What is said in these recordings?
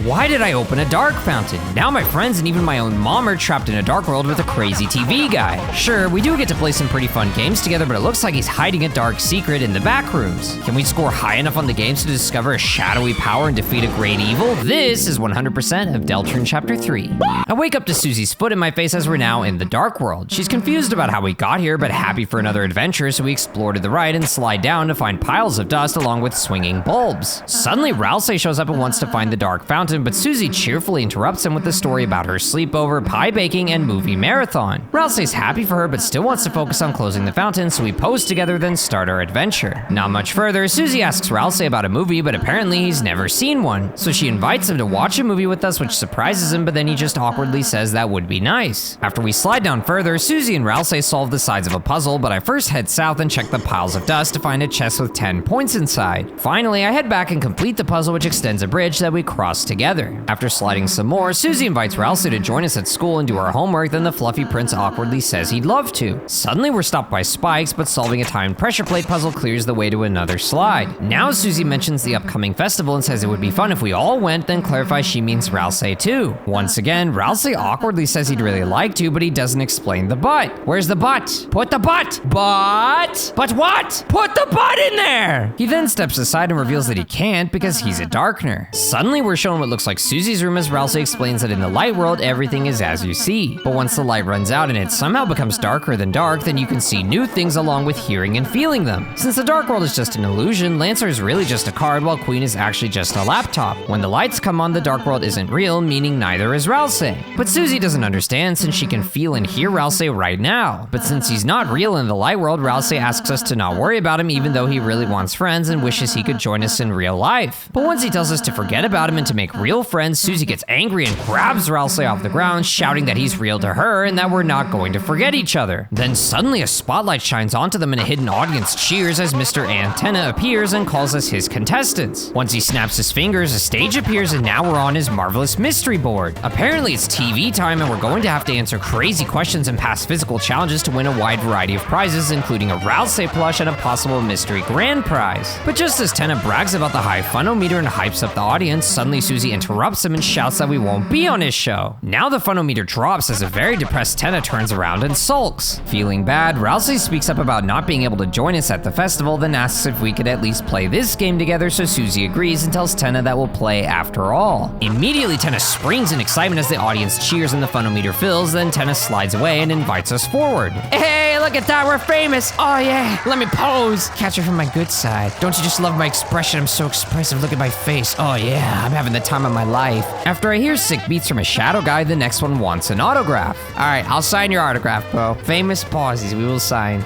Why did I open a dark fountain? Now my friends and even my own mom are trapped in a dark world with a crazy TV guy. Sure, we do get to play some pretty fun games together, but it looks like he's hiding a dark secret in the back rooms. Can we score high enough on the games to discover a shadowy power and defeat a great evil? This is 100% of Deltarune Chapter 3. I wake up to Susie's foot in my face as we're now in the dark world. She's confused about how we got here, but happy for another adventure, so we explore to the right and slide down to find piles of dust along with swinging bulbs. Suddenly, Ralsei shows up and wants to find the dark fountain, but Susie cheerfully interrupts him with the story about her sleepover, pie baking, and movie marathon. Ralsei's happy for her, but still wants to focus on closing the fountain, so we pose together, then start our adventure. Not much further, Susie asks Ralsei about a movie, but apparently he's never seen one. So she invites him to watch a movie with us, which surprises him, but then he just awkwardly says that would be nice. After we slide down further, Susie and Ralsei solve the sides of a puzzle, but I first head south and check the piles of dust to find a chest with 10 points inside. Finally, I head back and complete the puzzle, which extends a bridge that we cross together. After sliding some more, Susie invites Ralsei to join us at school and do our homework, then the fluffy prince awkwardly says he'd love to. Suddenly we're stopped by spikes, but solving a timed pressure plate puzzle clears the way to another slide. Now Susie mentions the upcoming festival and says it would be fun if we all went, then clarifies she means Ralsei too. Once again, Ralsei awkwardly says he'd really like to, but he doesn't explain the but. Where's the but? Put the but! But what? Put the but in there! He then steps aside and reveals that he can't because he's a darkener. Suddenly we're shown what looks like Susie's room as Ralsei explains that in the light world, everything is as you see. But once the light runs out and it somehow becomes darker than dark, then you can see new things along with hearing and feeling them. Since the dark world is just an illusion, Lancer is really just a card while Queen is actually just a laptop. When the lights come on, the dark world isn't real, meaning neither is Ralsei. But Susie doesn't understand since she can feel and hear Ralsei right now. But since he's not real in the light world, Ralsei asks us to not worry about him even though he really wants friends and wishes he could join us in real life. But once he tells us to forget about him and to make real friends, Susie gets angry and grabs Ralsei off the ground, shouting that he's real to her and that we're not going to forget each other. Then suddenly a spotlight shines onto them and a hidden audience cheers as Mr. Antenna appears and calls us his contestants. Once he snaps his fingers, a stage appears and now we're on his marvelous mystery board. Apparently it's TV time and we're going to have to answer crazy questions and pass physical challenges to win a wide variety of prizes, including a Ralsei plush and a possible mystery grand prize. But just as Tenna brags about the high funometer and hypes up the audience, suddenly Susie interrupts him and shouts that we won't be on his show. Now the funometer drops as a very depressed Tenna turns around and sulks. Feeling bad, Ralsei speaks up about not being able to join us at the festival, then asks if we could at least play this game together, so Susie agrees and tells Tenna that we'll play after all. Immediately Tenna springs in excitement as the audience cheers and the funometer fills, then Tenna slides away and invites us forward. Hey, look at that, we're famous! Oh yeah, let me pose! Catch her from my good side. Don't you just love my expression? I'm so expressive, look at my face. Oh yeah, I'm having the time of my life. After I hear sick beats from a shadow guy, the next one wants an autograph. Alright, I'll sign your autograph, bro. Famous pauses, we will sign.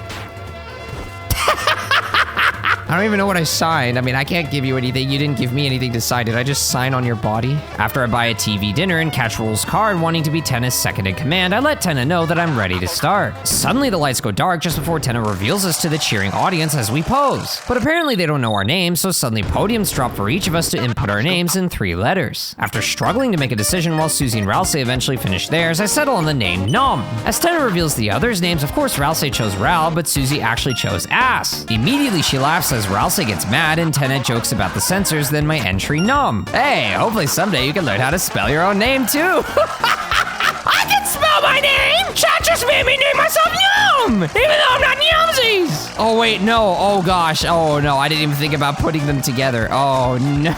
I don't even know what I signed. I mean, I can't give you anything. You didn't give me anything to sign. Did I just sign on your body? After I buy a TV dinner and catch Rule's card wanting to be Tenna's second in command, I let Tenna know that I'm ready to start. Suddenly the lights go dark just before Tenna reveals us to the cheering audience as we pose. But apparently they don't know our names, so suddenly podiums drop for each of us to input our names in 3 letters. After struggling to make a decision while Susie and Ralsei eventually finish theirs, I settle on the name Nom. As Tenna reveals the others' names, of course Ralsei chose Ral, but Susie actually chose Ass. Immediately she laughs as Ralsei gets mad and Tenna jokes about the censors, then my entry Nom. Hey, hopefully someday you can learn how to spell your own name too. I can spell my name! Chat just made me name myself Nom! Even though I'm not Yumsies! Oh wait, no, oh gosh, oh no, I didn't even think about putting them together. Oh no.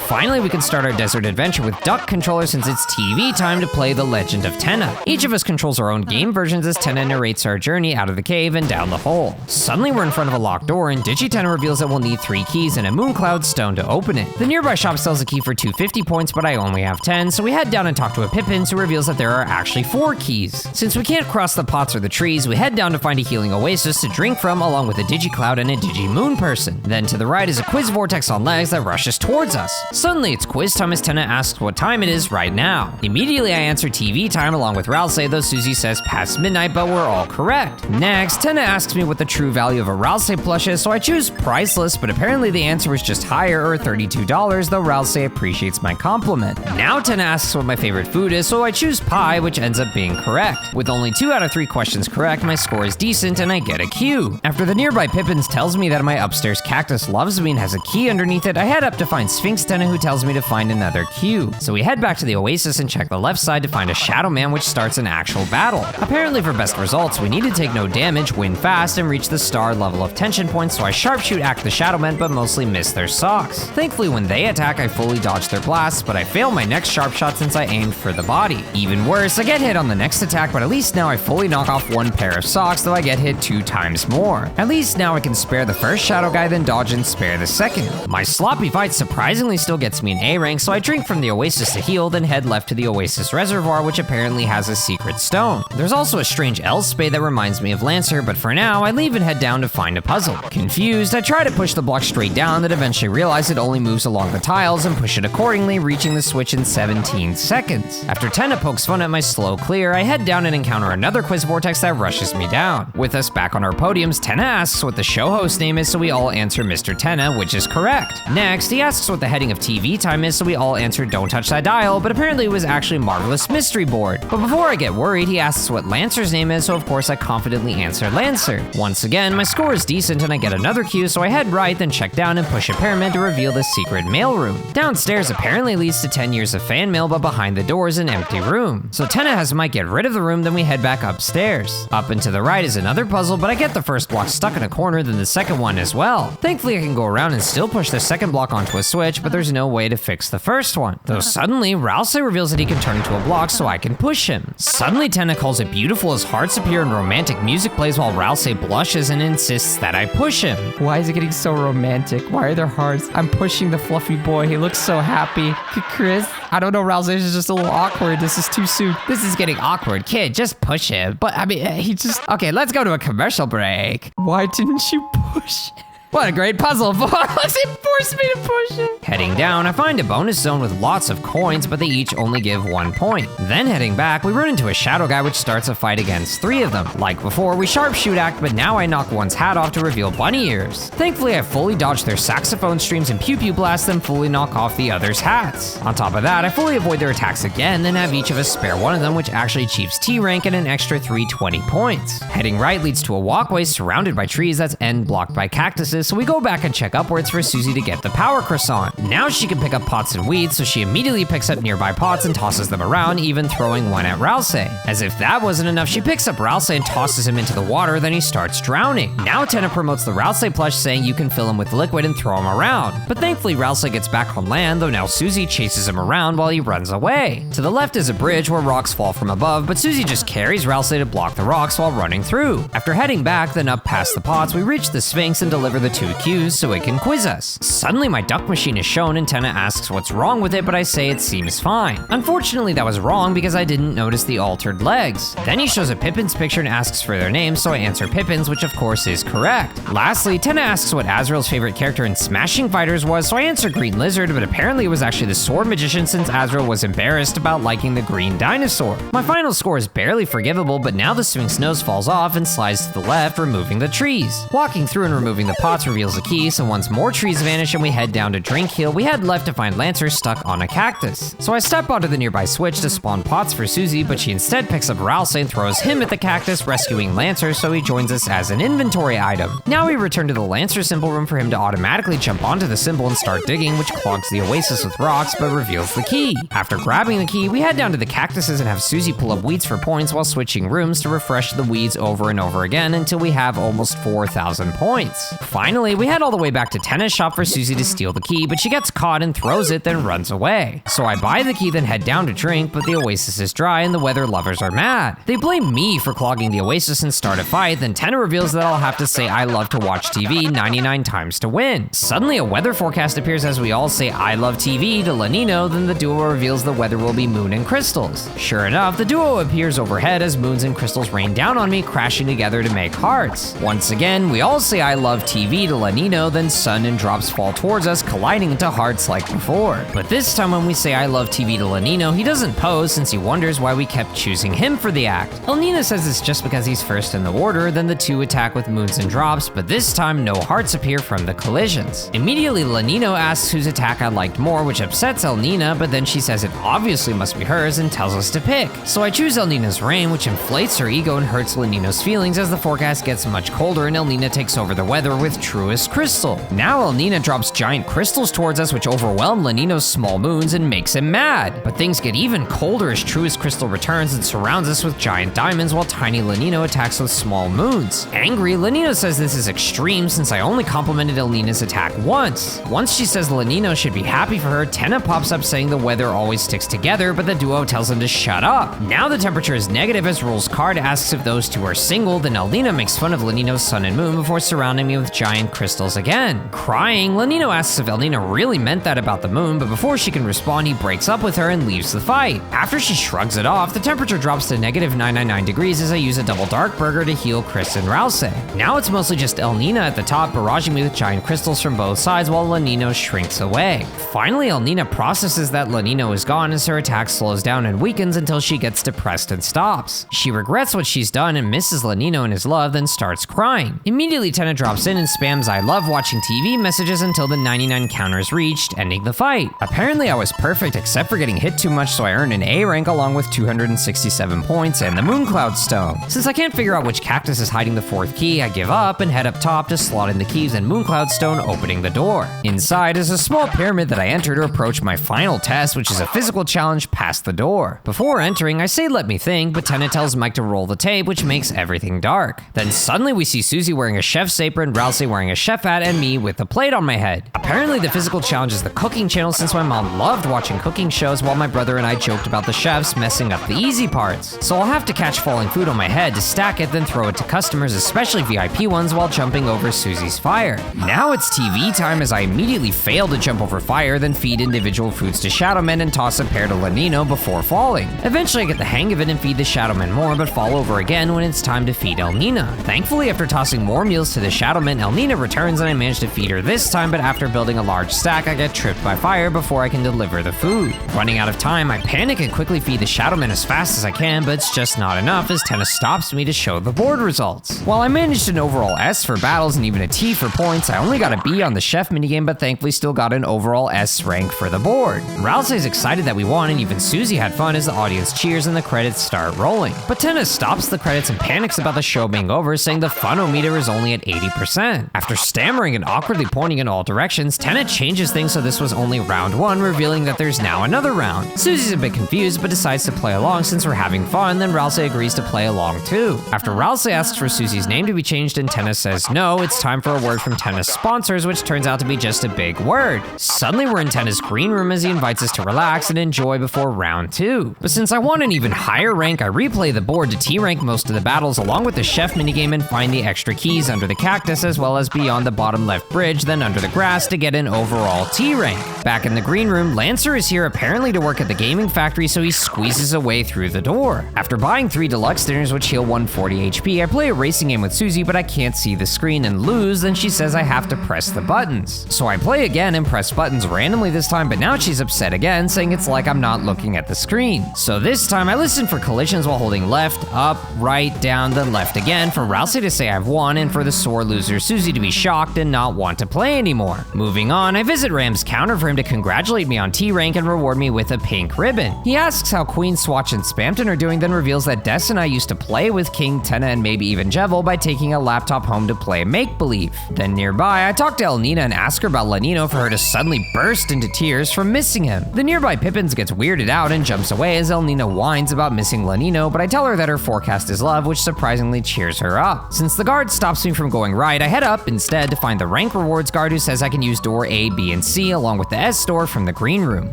Finally, we can start our desert adventure with Duck Controller since it's TV time to play The Legend of Tenna. Each of us controls our own game versions as Tenna narrates our journey out of the cave and down the hole. Suddenly, we're in front of a locked door and Tenna reveals that we'll need 3 keys and a Mooncloud stone to open it. The nearby shop sells a key for 250 points, but I only have 10, so we head down and talk to a Pippins who reveals that there are actually 4 keys. Since we can't cross the pots or the trees, we head down to find a healing oasis to drink from along with a Digicloud and a Digimoon person. Then to the right is a quiz vortex on legs that rushes towards us. Suddenly, it's quiz time as Tenna asks what time it is right now. Immediately, I answer TV time along with Ralsei, though Susie says past midnight, but we're all correct. Next, Tenna asks me what the true value of a Ralsei plush is, so I choose priceless, but apparently the answer was just higher, or $32, though Ralsei appreciates my compliment. Now Tenna asks what my favorite food is, so I choose pie, which ends up being correct. With only 2 out of 3 questions correct, my score is decent and I get a Q. After the nearby Pippins tells me that my upstairs cactus loves me and has a key underneath it, I head up to find Sphinx Tenna Tenna, who tells me to find another cue. So we head back to the Oasis and check the left side to find a Shadow Man, which starts an actual battle. Apparently for best results, we need to take no damage, win fast, and reach the star level of tension points, so I sharpshoot at the Shadow Men, but mostly miss their socks. Thankfully, when they attack, I fully dodge their blasts, but I fail my next sharp shot since I aimed for the body. Even worse, I get hit on the next attack, but at least now I fully knock off one pair of socks, though I get hit 2 times more. At least now I can spare the first Shadow guy, then dodge and spare the second. My sloppy fight surprisingly still gets me an A rank, so I drink from the Oasis to heal, then head left to the Oasis Reservoir, which apparently has a secret stone. There's also a strange L-spade that reminds me of Lancer, but for now, I leave and head down to find a puzzle. Confused, I try to push the block straight down, then eventually realize it only moves along the tiles and push it accordingly, reaching the switch in 17 seconds. After Tenna pokes fun at my slow clear, I head down and encounter another quiz vortex that rushes me down. With us back on our podiums, Tenna asks what the show host name is, so we all answer Mr. Tenna, which is correct. Next, he asks what the heading of TV time is, so we all answer Don't Touch That Dial, but apparently it was actually Marvelous Mystery Board. But before I get worried, he asks what Lancer's name is, so of course I confidently answer Lancer. Once again, my score is decent and I get another cue, so I head right, then check down and push a pyramid to reveal the secret mailroom. Downstairs apparently leads to 10 years of fan mail, but behind the door is an empty room. So Tenna has Mike get rid of the room, then we head back upstairs. Up and to the right is another puzzle, but I get the first block stuck in a corner, then the second one as well. Thankfully I can go around and still push the second block onto a switch, but there's no way to fix the first one. Though suddenly, Rousey reveals that he can turn into a block so I can push him. Suddenly Tenna calls it beautiful as hearts appear and romantic music plays while Rousey blushes and insists that I push him. Why is it getting so romantic? Why are there hearts? I'm pushing the fluffy boy. He looks so happy. Chris, I don't know, Rousey is just a little awkward. This is too soon. This is getting awkward, kid, just push him. But I mean, he just... Okay, let's go to a commercial break. Why didn't you push? What a great puzzle, boys! It forced me to push it. Heading down, I find a bonus zone with lots of coins, but they each only give 1 point. Then heading back, we run into a Shadow guy which starts a fight against 3 of them. Like before, we sharpshoot act, but now I knock one's hat off to reveal bunny ears. Thankfully, I fully dodge their saxophone streams and pew-pew blast them, fully knock off the others' hats. On top of that, I fully avoid their attacks again, then have each of us spare one of them, which actually achieves T rank and an extra 320 points. Heading right leads to a walkway surrounded by trees that's end blocked by cactuses, so we go back and check upwards for Susie to get the power croissant. Now she can pick up pots and weeds, so she immediately picks up nearby pots and tosses them around, even throwing one at Rousey. As if that wasn't enough, she picks up Rousey and tosses him into the water, then he starts drowning. Now Tenna promotes the Rousey plush, saying you can fill him with liquid and throw him around. But thankfully Rousey gets back on land, though now Susie chases him around while he runs away. To the left is a bridge where rocks fall from above, but Susie just carries Rousey to block the rocks while running through. After heading back, then up past the pots, we reach the Sphinx and deliver the 2 cues so it can quiz us. Suddenly my duck machine is shown and Tenna asks what's wrong with it, but I say it seems fine. Unfortunately that was wrong because I didn't notice the altered legs. Then he shows a Pippin's picture and asks for their name, so I answer Pippin's, which of course is correct. Lastly, Tenna asks what Azrael's favorite character in Smashing Fighters was, so I answer Green Lizard, but apparently it was actually the Sword Magician since Azrael was embarrassed about liking the green dinosaur. My final score is barely forgivable, but now the Sphinx nose falls off and slides to the left, removing the trees. Walking through and removing the pots reveals the key, so once more trees vanish and we head down to Drink Hill, we head left to find Lancer stuck on a cactus. So I step onto the nearby switch to spawn pots for Susie, but she instead picks up Rousey and throws him at the cactus, rescuing Lancer, so he joins us as an inventory item. Now we return to the Lancer symbol room for him to automatically jump onto the symbol and start digging, which clogs the oasis with rocks but reveals the key. After grabbing the key, we head down to the cactuses and have Susie pull up weeds for points while switching rooms to refresh the weeds over and over again until we have almost 4,000 points. Finally, we head all the way back to Tenna's shop for Susie to steal the key, but she gets caught and throws it, then runs away. So I buy the key, then head down to drink, but the oasis is dry and the weather lovers are mad. They blame me for clogging the oasis and start a fight, then Tenna reveals that I'll have to say I love to watch TV 99 times to win. Suddenly a weather forecast appears as we all say I love TV to La Nino, then the duo reveals the weather will be moon and crystals. Sure enough, the duo appears overhead as moons and crystals rain down on me, crashing together to make hearts. Once again, we all say I love TV to La Nino, then sun and drops fall towards us, colliding into hearts like before. But this time when we say I love TV to La Nino, he doesn't pose since he wonders why we kept choosing him for the act. El Nino says it's just because he's first in the order, then the two attack with moons and drops, but this time no hearts appear from the collisions. Immediately La Nino asks whose attack I liked more, which upsets El Nina, but then she says it obviously must be hers and tells us to pick. So I choose El Nina's rain, which inflates her ego and hurts La Nino's feelings as the forecast gets much colder and El Nina takes over the weather with Truest Crystal. Now El Nina drops giant crystals towards towards us, which overwhelm Lanino's small moons and makes him mad. But things get even colder as Truest Crystal returns and surrounds us with giant diamonds while tiny Lanino attacks with small moons. Angry, Lanino says this is extreme since I only complimented Elnina's attack once. Once she says Lanino should be happy for her, Tenna pops up saying the weather always sticks together, but the duo tells him to shut up. Now the temperature is negative as Rule's card asks if those two are single, then Elnina makes fun of Lanino's sun and moon before surrounding me with giant crystals again. Crying, Lanino asks if Elnina really meant that about the moon, but before she can respond, he breaks up with her and leaves the fight. After she shrugs it off, the temperature drops to negative 999 degrees as I use a double dark burger to heal Chris and Rouse. Now it's mostly just Elnina at the top barraging me with giant crystals from both sides while Lanino shrinks away. Finally, Elnina processes that Lanino is gone as her attack slows down and weakens until she gets depressed and stops. She regrets what she's done and misses Lanino and his love, then starts crying. Immediately, Tenna drops in and spams I love watching TV messages until the 99 counter is reached, ending the fight. Apparently, I was perfect except for getting hit too much, so I earned an A rank along with 267 points and the Mooncloud Stone. Since I can't figure out which cactus is hiding the 4th key, I give up and head up top to slot in the keys and Mooncloud Stone opening the door. Inside is a small pyramid that I enter to approach my final test, which is a physical challenge past the door. Before entering, I say let me think, but Tenna tells Mike to roll the tape, which makes everything dark. Then suddenly we see Susie wearing a chef's apron, Rouse wearing a chef hat, and me with a plate on my head. Apparently the physical challenge is the cooking channel since my mom loved watching cooking shows while my brother and I joked about the chefs messing up the easy parts. So I'll have to catch falling food on my head to stack it, then throw it to customers, especially VIP ones, while jumping over Susie's fire. Now it's TV time as I immediately fail to jump over fire, then feed individual foods to Shadowmen and toss a pair to Lanino before falling. Eventually I get the hang of it and feed the Shadowmen more, but fall over again when it's time to feed Elnina. Thankfully, after tossing more meals to the Shadowmen, Elnina returns and I manage to feed her this time, but after building a large stack, I get tripped by fire before I can deliver the food. Running out of time, I panic and quickly feed the Shadowmen as fast as I can, but it's just not enough as Tenna stops me to show the board results. While I managed an overall S for battles and even a T for points, I only got a B on the chef minigame, but thankfully still got an overall S rank for the board. Rouse is excited that we won, and even Susie had fun as the audience cheers and the credits start rolling. But Tenna stops the credits and panics about the show being over, saying the funometer is only at 80%. After stammering and awkwardly pointing in all directions, Tenna changes things so this was only round 1, revealing that there's now another round. Susie's a bit confused, but decides to play along since we're having fun, then Rouse agrees to play along too. After Rouse asks for Susie's name to be changed and Tenna says no, it's time for a word from Tenna's sponsors, which turns out to be just a big word. Suddenly we're in Tenna's green room as he invites us to relax and enjoy before round 2. But since I want an even higher rank, I replay the board to T-rank most of the battles along with the chef minigame and find the extra keys under the cactus as well as beyond the bottom left bridge, then under the grass to get an overall T-rank. Back in the green room, Lancer is here apparently to work at the gaming factory, so he squeezes a way through the door. After buying 3 deluxe dinners which heal 140 HP, I play a racing game with Susie, but I can't see the screen and lose, then she says I have to press the buttons. So I play again and press buttons randomly this time, but now she's upset again, saying it's like I'm not looking at the screen. So this time I listen for collisions while holding left, up, right, down, then left again for Rousey to say I've won and for the sore loser Susie to be shocked and not want to play anymore. Moving on, I visit Ram's counter for him to congratulate me on T-rank and reward me with a pink ribbon. He asks how Queen, Swatch, and Spamton are doing, then reveals that Des and I used to play with King, Tenna, and maybe even Jevil by taking a laptop home to play make-believe. Then nearby, I talk to Elnina and ask her about Lanino for her to suddenly burst into tears from missing him. The nearby Pippins gets weirded out and jumps away as Elnina whines about missing Lanino, but I tell her that her forecast is love, which surprisingly cheers her up. Since the guard stops me from going right, I head up instead to find the rank rewards guard who says I can use door A, B, and C along with the S door from the green room.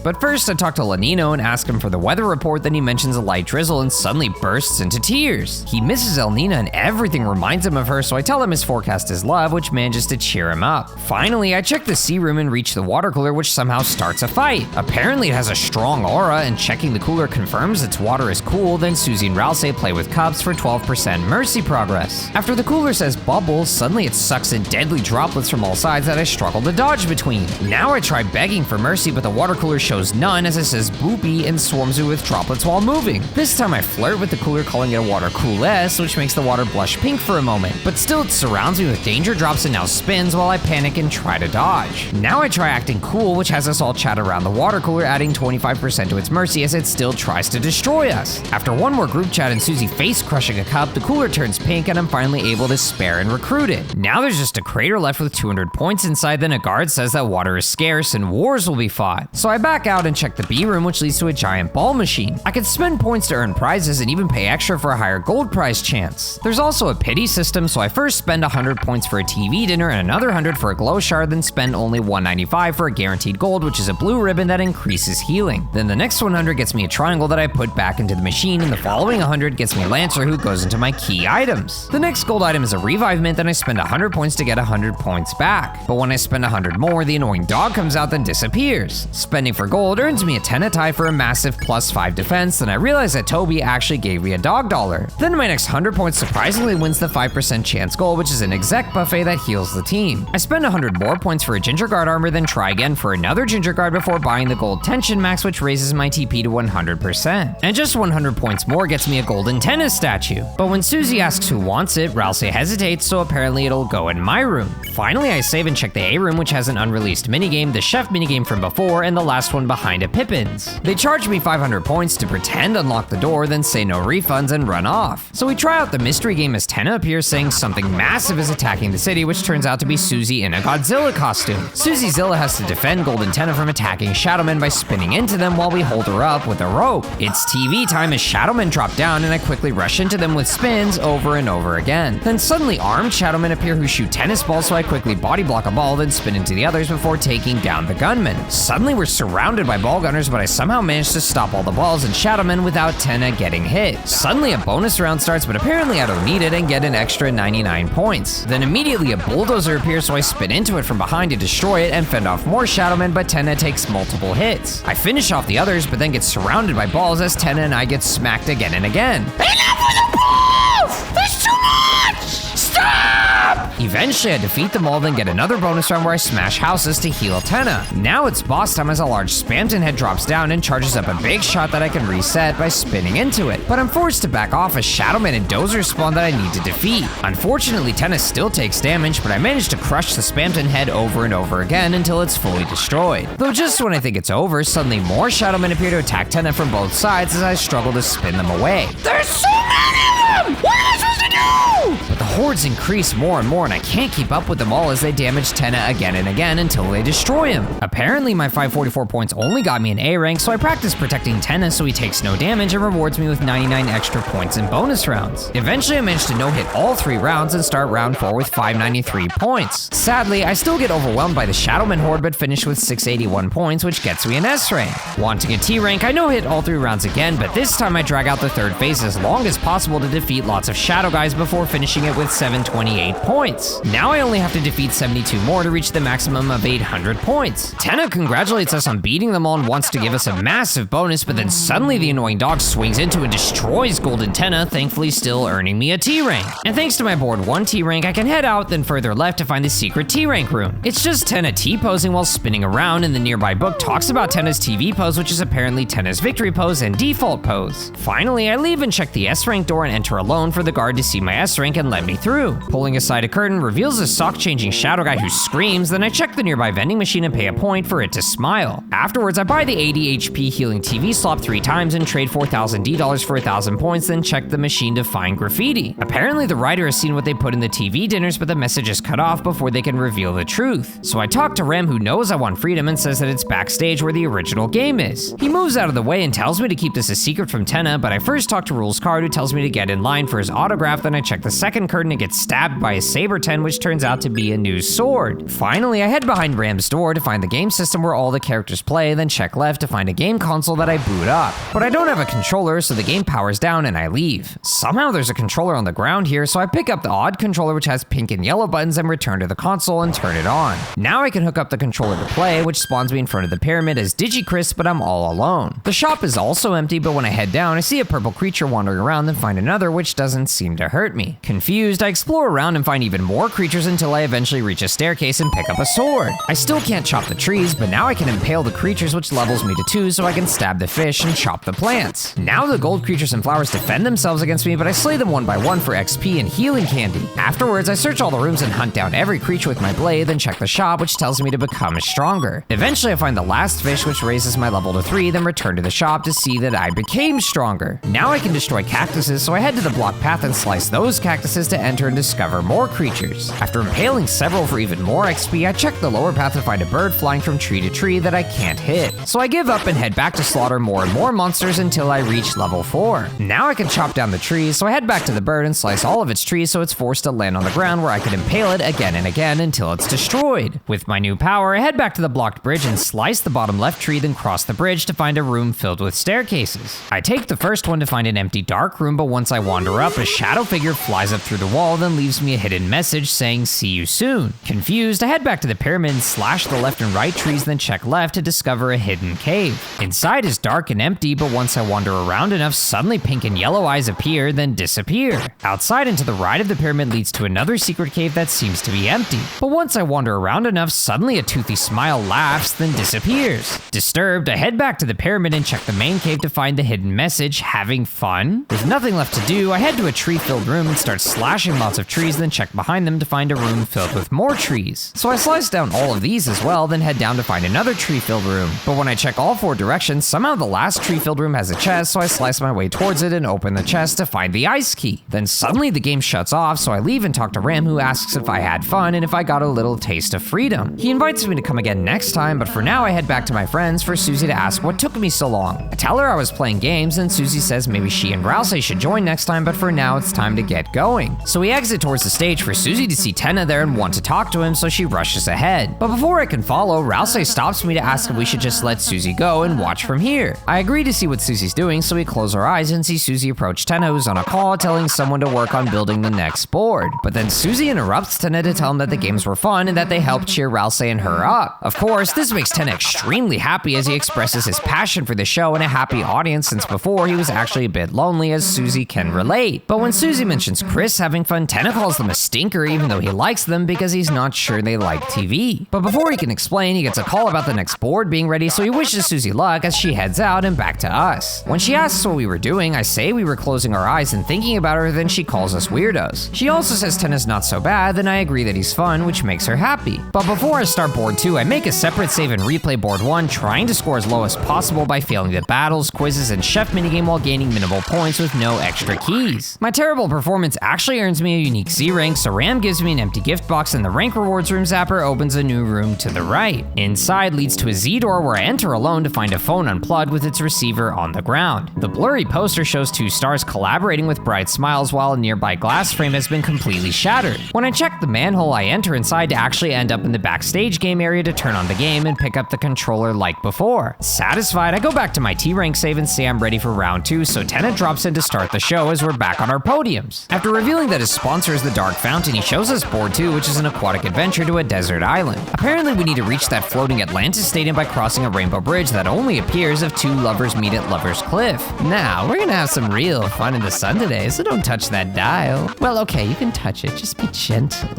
But first I talk to Lanino and ask him for the weather report, then he mentions a light drizzle and suddenly bursts into tears. He misses Elnina and everything reminds him of her, so I tell him his forecast is love, which manages to cheer him up. Finally, I check the C room and reach the water cooler, which somehow starts a fight. Apparently it has a strong aura, and checking the cooler confirms its water is cool, then Susie and Rouse play with cups for 12% mercy progress. After the cooler says bubbles, suddenly it sucks in deadly droplets from all sides that I struggle to dodge between. Now I try begging for mercy, but the water cooler shows none as it says boopy and swarms me with droplets while moving. This time I flirt with the cooler, calling it a water cooless, which makes the water blush pink for a moment, but still it surrounds me with danger drops and now spins while I panic and try to dodge. Now I try acting cool, which has us all chat around the water cooler, adding 25% to its mercy as it still tries to destroy us. After one more group chat and Susie face crushing a cup, the cooler turns pink and I'm finally able to spare and recruit it. Now there's just a crater left with 200 points inside, then a guard says that water is scarce and wars will be fought. So I back out and check the B room, which leads to a giant ball machine. I can spend points to earn prizes and even pay extra for a higher gold prize chance. There's also a pity system, so I first spend 100 points for a TV dinner and another 100 for a glow shard, then spend only 195 for a guaranteed gold, which is a blue ribbon that increases healing. Then the next 100 gets me a triangle that I put back into the machine, and the following 100 gets me Lancer, who goes into my key items. The next gold item is a revive mint, then I spend 100 points to get 100 points back. But when I spend 100 more, the annoying dog comes out then disappears. Spending for gold earns me a 10 tie for a massive +5 defense, then I realize that Toby actually gave me a dog dollar. Then my next 100 points surprisingly wins the 5% chance goal, which is an exec buffet that heals the team. I spend 100 more points for a ginger guard armor, then try again for another ginger guard before buying the gold tension max, which raises my TP to 100%. And just 100 points more gets me a golden tennis statue. But when Susie asks who wants it, Ralsei hesitates, so apparently it'll go in my room. Finally, I save and check the A room, which has an unreleased minigame, the chef minigame from before, and the last one behind a Pippin's. They charge me 500 points to pretend unlock the door, then say no refunds and run off. So we try out the mystery game as Tenna appears saying something massive is attacking the city, which turns out to be Susie in a Godzilla costume. Susie Zilla has to defend Golden Tenna from attacking Shadowmen by spinning into them while we hold her up with a rope. It's TV time as Shadowmen drop down, and I quickly rush into them with spins over and over again. Then suddenly armed Shadowmen appear who shoot tennis balls, so I quickly body block a ball, then spin into the others before taking down the gunman. Suddenly we're surrounded by ball gunners, but I somehow managed to stop all the balls and Shadowmen without Tenna getting hit. Suddenly a bonus round starts, but apparently I don't need it and get an extra 99 points. Then immediately a bulldozer appears, so I spin into it from behind to destroy it and fend off more Shadowmen, but Tenna takes multiple hits. I finish off the others, but then get surrounded by balls as Tenna and I get smacked again and again. Enough with the balls! There's too much! Stop! Eventually I defeat them all, then get another bonus round where I smash houses to heal Tenna. Now it's boss time as a large Spamton head drops down and charges up a big shot that I can reset by spinning into it. But I'm forced to back off as Shadowman and Dozer spawn that I need to defeat. Unfortunately, Tenna still takes damage, but I manage to crush the Spamton head over and over again until it's fully destroyed. Though just when I think it's over, suddenly more Shadowmen appear to attack Tenna from both sides as I struggle to spin them away. There's so many of them! What am I supposed to do? But the hordes increase more and more, and I can't keep up with them all as they damage Tenna again and again until they destroy him. Apparently my 544 points only got me an A rank, so I practice protecting Tenna so he takes no damage and rewards me with 99 extra points in bonus rounds. Eventually I managed to no-hit all 3 rounds and start round 4 with 593 points. Sadly, I still get overwhelmed by the Shadowman horde, but finish with 681 points, which gets me an S rank. Wanting a T rank, I no-hit all 3 rounds again, but this time I drag out the third phase as long as possible to defeat lots of shadow guys before finishing it with 728 points. Now I only have to defeat 72 more to reach the maximum of 800 points. Tenna congratulates us on beating them all and wants to give us a massive bonus, but then suddenly the annoying dog swings into and destroys Golden Tenna, thankfully still earning me a T rank. And thanks to my board 1 T rank, I can head out then further left to find the secret T rank room. It's just Tenna T-posing while spinning around, and the nearby book talks about Tenna's TV pose, which is apparently Tenna's victory pose and default pose. Finally, I leave and check the S rank door and enter alone for the guard to see my S rank and let me through. Pulling aside a curtain reveals a sock-changing shadow guy who screams, then I check the nearby vending machine and pay a point for it to smile. Afterwards, I buy the 80 HP healing TV slop 3 times and trade 4,000 D dollars for 1,000 points, then check the machine to find graffiti. Apparently, the writer has seen what they put in the TV dinners, but the message is cut off before they can reveal the truth. So I talk to Rem, who knows I want freedom, and says that it's backstage where the original game is. He moves out of the way and tells me to keep this a secret from Tenna, but I first talk to Rules Card, who tells me to get in line for his autograph, then I check the second curtain and get stabbed by a saber 10, which turns out to be a new sword. Finally, I head behind Ram's door to find the game system where all the characters play, then check left to find a game console that I boot up. But I don't have a controller, so the game powers down and I leave. Somehow there's a controller on the ground here, so I pick up the odd controller which has pink and yellow buttons and return to the console and turn it on. Now I can hook up the controller to play, which spawns me in front of the pyramid as DigiChris, but I'm all alone. The shop is also empty, but when I head down, I see a purple creature wandering around, then find another which doesn't seem to hurt me. Confused, I explore around and find even more creatures until I eventually reach a staircase and pick up a sword. I still can't chop the trees, but now I can impale the creatures, which levels me to 2 so I can stab the fish and chop the plants. Now the gold creatures and flowers defend themselves against me, but I slay them one by one for XP and healing candy. Afterwards, I search all the rooms and hunt down every creature with my blade, then check the shop, which tells me to become stronger. Eventually, I find the last fish, which raises my level to 3, then return to the shop to see that I became stronger. Now I can destroy cactuses, so I head to the block path and slice slice those cactuses to enter and discover more creatures. After impaling several for even more XP, I check the lower path to find a bird flying from tree to tree that I can't hit. So I give up and head back to slaughter more and more monsters until I reach level 4. Now I can chop down the trees, so I head back to the bird and slice all of its trees so it's forced to land on the ground where I can impale it again and again until it's destroyed. With my new power, I head back to the blocked bridge and slice the bottom left tree, then cross the bridge to find a room filled with staircases. I take the first one to find an empty dark room, but once I wander up, a shadow figure flies up through the wall, then leaves me a hidden message saying see you soon. Confused, I head back to the pyramid and slash the left and right trees, then check left to discover a hidden cave. Inside is dark and empty, but once I wander around enough, suddenly pink and yellow eyes appear, then disappear. Outside and to the right of the pyramid leads to another secret cave that seems to be empty. But once I wander around enough, suddenly a toothy smile laughs, then disappears. Disturbed, I head back to the pyramid and check the main cave to find the hidden message, having fun? With nothing left to do, I head to a tree-filled room and start slashing lots of trees, then check behind them to find a room filled with more trees. So I slice down all of these as well, then head down to find another tree-filled room. But when I check all 4 directions, somehow the last tree-filled room has a chest, so I slice my way towards it and open the chest to find the ice key. Then suddenly the game shuts off, so I leave and talk to Ram, who asks if I had fun and if I got a little taste of freedom. He invites me to come again next time, but for now I head back to my friends for Susie to ask what took me so long. I tell her I was playing games, and Susie says maybe she and Rousey should join next time, but for now it's time to get going. So we exit towards the stage for Susie to see Tenna there and want to talk to him, so she rushes ahead. But before I can follow, Rousey stops me to ask if we should just let Susie go and watch from here. I agree to see what Susie's doing, so we close our eyes and see Susie approach Tenna, who's on a call telling someone to work on building the next board. But then Susie interrupts Tenna to tell him that the games were fun and that they helped cheer Rousey and her up. Of course, this makes Tenna extremely happy as he expresses his passion for the show and a happy audience, since before he was actually a bit lonely, as Susie can relate. But when Susie mentions Chris having fun, Tenna calls them a stinker even though he likes them because he's not sure they like TV. But before he can explain, he gets a call about the next board being ready, so he wishes Susie luck as she heads out and back to us. When she asks what we were doing, I say we were closing our eyes and thinking about her, then she calls us weirdos. She also says Tenna's not so bad, then I agree that he's fun, which makes her happy. But before I start board 2, I make a separate save and replay board 1, trying to score as low as possible by failing the battles, quizzes, and chef minigame while gaining minimal points with no extra keys. My terrible performance actually earns me a unique Z rank, so Ram gives me an empty gift box and the rank rewards room zapper opens a new room to the right. Inside leads to a Z door where I enter alone to find a phone unplugged with its receiver on the ground. The blurry poster shows 2 stars collaborating with bright smiles while a nearby glass frame has been completely shattered. When I check the manhole, I enter inside to actually end up in the backstage game area to turn on the game and pick up the controller like before. Satisfied, I go back to my T rank save and say I'm ready for round 2, so Tenna drops in to start the show as we're back on our podiums. After revealing that his sponsor is the Dark Fountain, he shows us board 2, which is an aquatic adventure to a desert island. Apparently we need to reach that floating Atlantis stadium by crossing a rainbow bridge that only appears if 2 lovers meet at Lover's Cliff. Now, we're gonna have some real fun in the sun today, so don't touch that dial. Well, okay, you can touch it, just be gentle.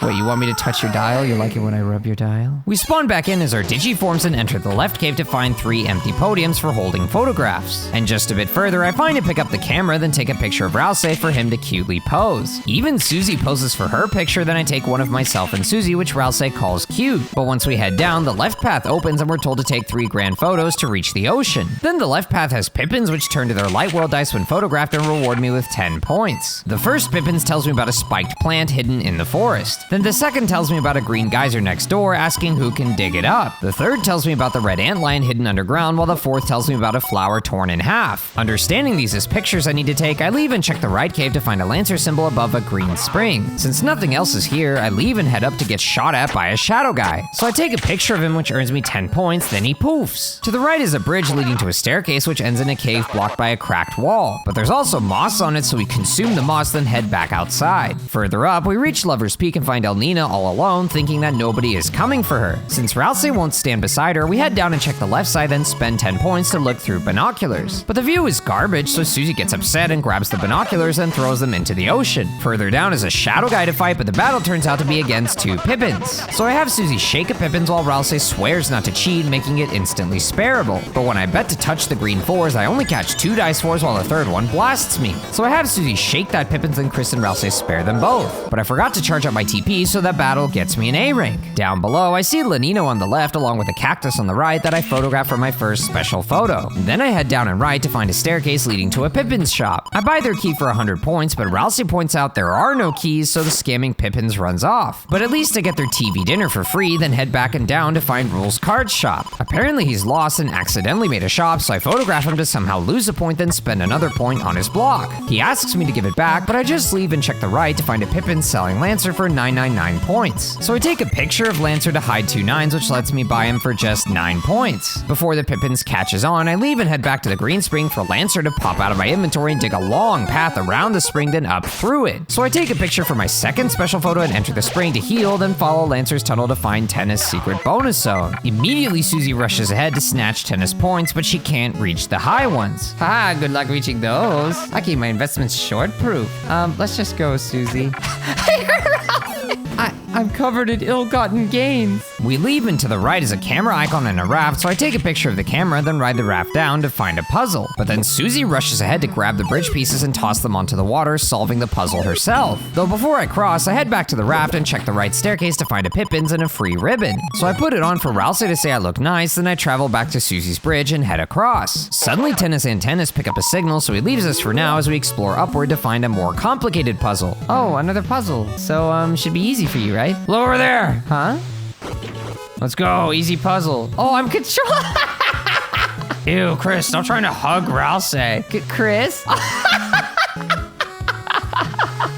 Wait, you want me to touch your dial? You like it when I rub your dial? We spawn back in as our digiforms and enter the left cave to find 3 empty podiums for holding photographs. And just a bit further, I find and pick up the camera, then take a picture of Rousey for him to cutely pose. Even Susie poses for her picture, then I take one of myself and Susie, which Rousey calls cute. But once we head down, the left path opens and we're told to take 3 grand photos to reach the ocean. Then the left path has Pippins, which turn to their light world dice when photographed and reward me with 10 points. The first Pippins tells me about a spiked plant hidden in the forest. Then the second tells me about a green geyser next door, asking who can dig it up. The third tells me about the red antlion hidden underground, while the fourth tells me about a flower torn in half. Understanding these as pictures I need to take, I leave and check the right cave to find a lancer symbol above a green spring. Since nothing else is here, I leave and head up to get shot at by a shadow guy. So I take a picture of him, which earns me 10 points, then he poofs. To the right is a bridge leading to a staircase, which ends in a cave blocked by a cracked wall. But there's also moss on it, so we consume the moss, then head back outside. Further up, we reach Lover's Peak and find Elnina all alone, thinking that nobody is coming for her. Since Rousey won't stand beside her, we head down and check the left side, then spend 10 points to look through binoculars. But the view is garbage, so Susie gets upset and grabs the binoculars and throws them into the ocean. Further down is a shadow guy to fight, but the battle turns out to be against 2 Pippins. So I have Susie shake a Pippins while Rousey swears not to cheat, making it instantly spareable. But when I bet to touch the green 4s, I only catch 2 dice 4s while the third one blasts me. So I have Susie shake that Pippins and Chris and Rousey spare them both. But I forgot to charge up my TP, so that battle gets me an A rank. Down below, I see Lenino on the left along with a cactus on the right that I photographed for my first special photo. Then I head down and right to find a staircase leading to a Pippins shop. I buy their key for 100 100 points, but Rousey points out there are no keys, so the scamming Pippins runs off. But at least I get their TV dinner for free, then head back and down to find Rule's card shop. Apparently he's lost and accidentally made a shop, so I photograph him to somehow lose a point, then spend another point on his block. He asks me to give it back, but I just leave and check the right to find a Pippin selling Lancer for 999 points. So I take a picture of Lancer to hide 2 9s, which lets me buy him for just 9 points. Before the Pippins catches on, I leave and head back to the green spring for Lancer to pop out of my inventory and dig a long path around the spring, then up through it. So I take a picture for my second special photo and enter the spring to heal, then follow Lancer's tunnel to find Tennis' secret bonus zone. Immediately, Susie rushes ahead to snatch Tennis points, but she can't reach the high ones. Haha, good luck reaching those. I keep my investments short-proof. Let's just go, Susie. I'm covered in ill-gotten gains. We leave, and to the right is a camera icon and a raft, so I take a picture of the camera, then ride the raft down to find a puzzle. But then Susie rushes ahead to grab the bridge pieces and toss them onto the water, solving the puzzle herself. Though before I cross, I head back to the raft and check the right staircase to find a Pippins and a free ribbon. So I put it on for Rousey to say I look nice, then I travel back to Susie's bridge and head across. Suddenly, Tennis and Tennis pick up a signal, so he leaves us for now as we explore upward to find a more complicated puzzle. Oh, another puzzle. So, should be easy for you, right? Lower there! Huh? Let's go, easy puzzle. Oh, I'm controlling. Ew, Chris, stop trying to hug Rousey. Chris?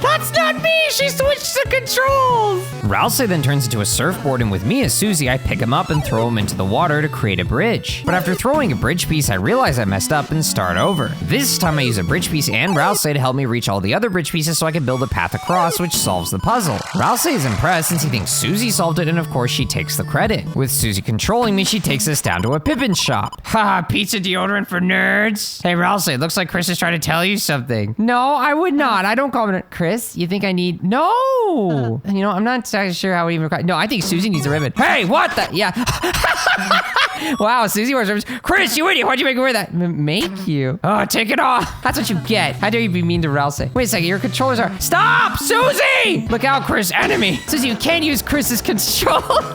That's not me! She switched the controls! Rousey then turns into a surfboard, and with me as Susie, I pick him up and throw him into the water to create a bridge. But after throwing a bridge piece, I realize I messed up and start over. This time I use a bridge piece and Rousey to help me reach all the other bridge pieces so I can build a path across, which solves the puzzle. Rousey is impressed since he thinks Susie solved it, and of course she takes the credit. With Susie controlling me, she takes us down to a Pippin shop. Haha, pizza deodorant for nerds. Hey Rousey, it looks like Chris is trying to tell you something. No, I would not. I don't call it. Chris, you think I need? No! You know, I'm not exactly sure how it even. No, I think Susie needs a ribbon. Hey, what the? Yeah. Wow, Susie wears ribbons. Chris, you idiot! Why'd you make me wear that? Make you? Oh, take it off. That's what you get. How dare you be mean to Rousey? Wait a second, your controllers are. Stop, Susie! Look out, Chris, enemy. Susie, you can't use Chris's controller.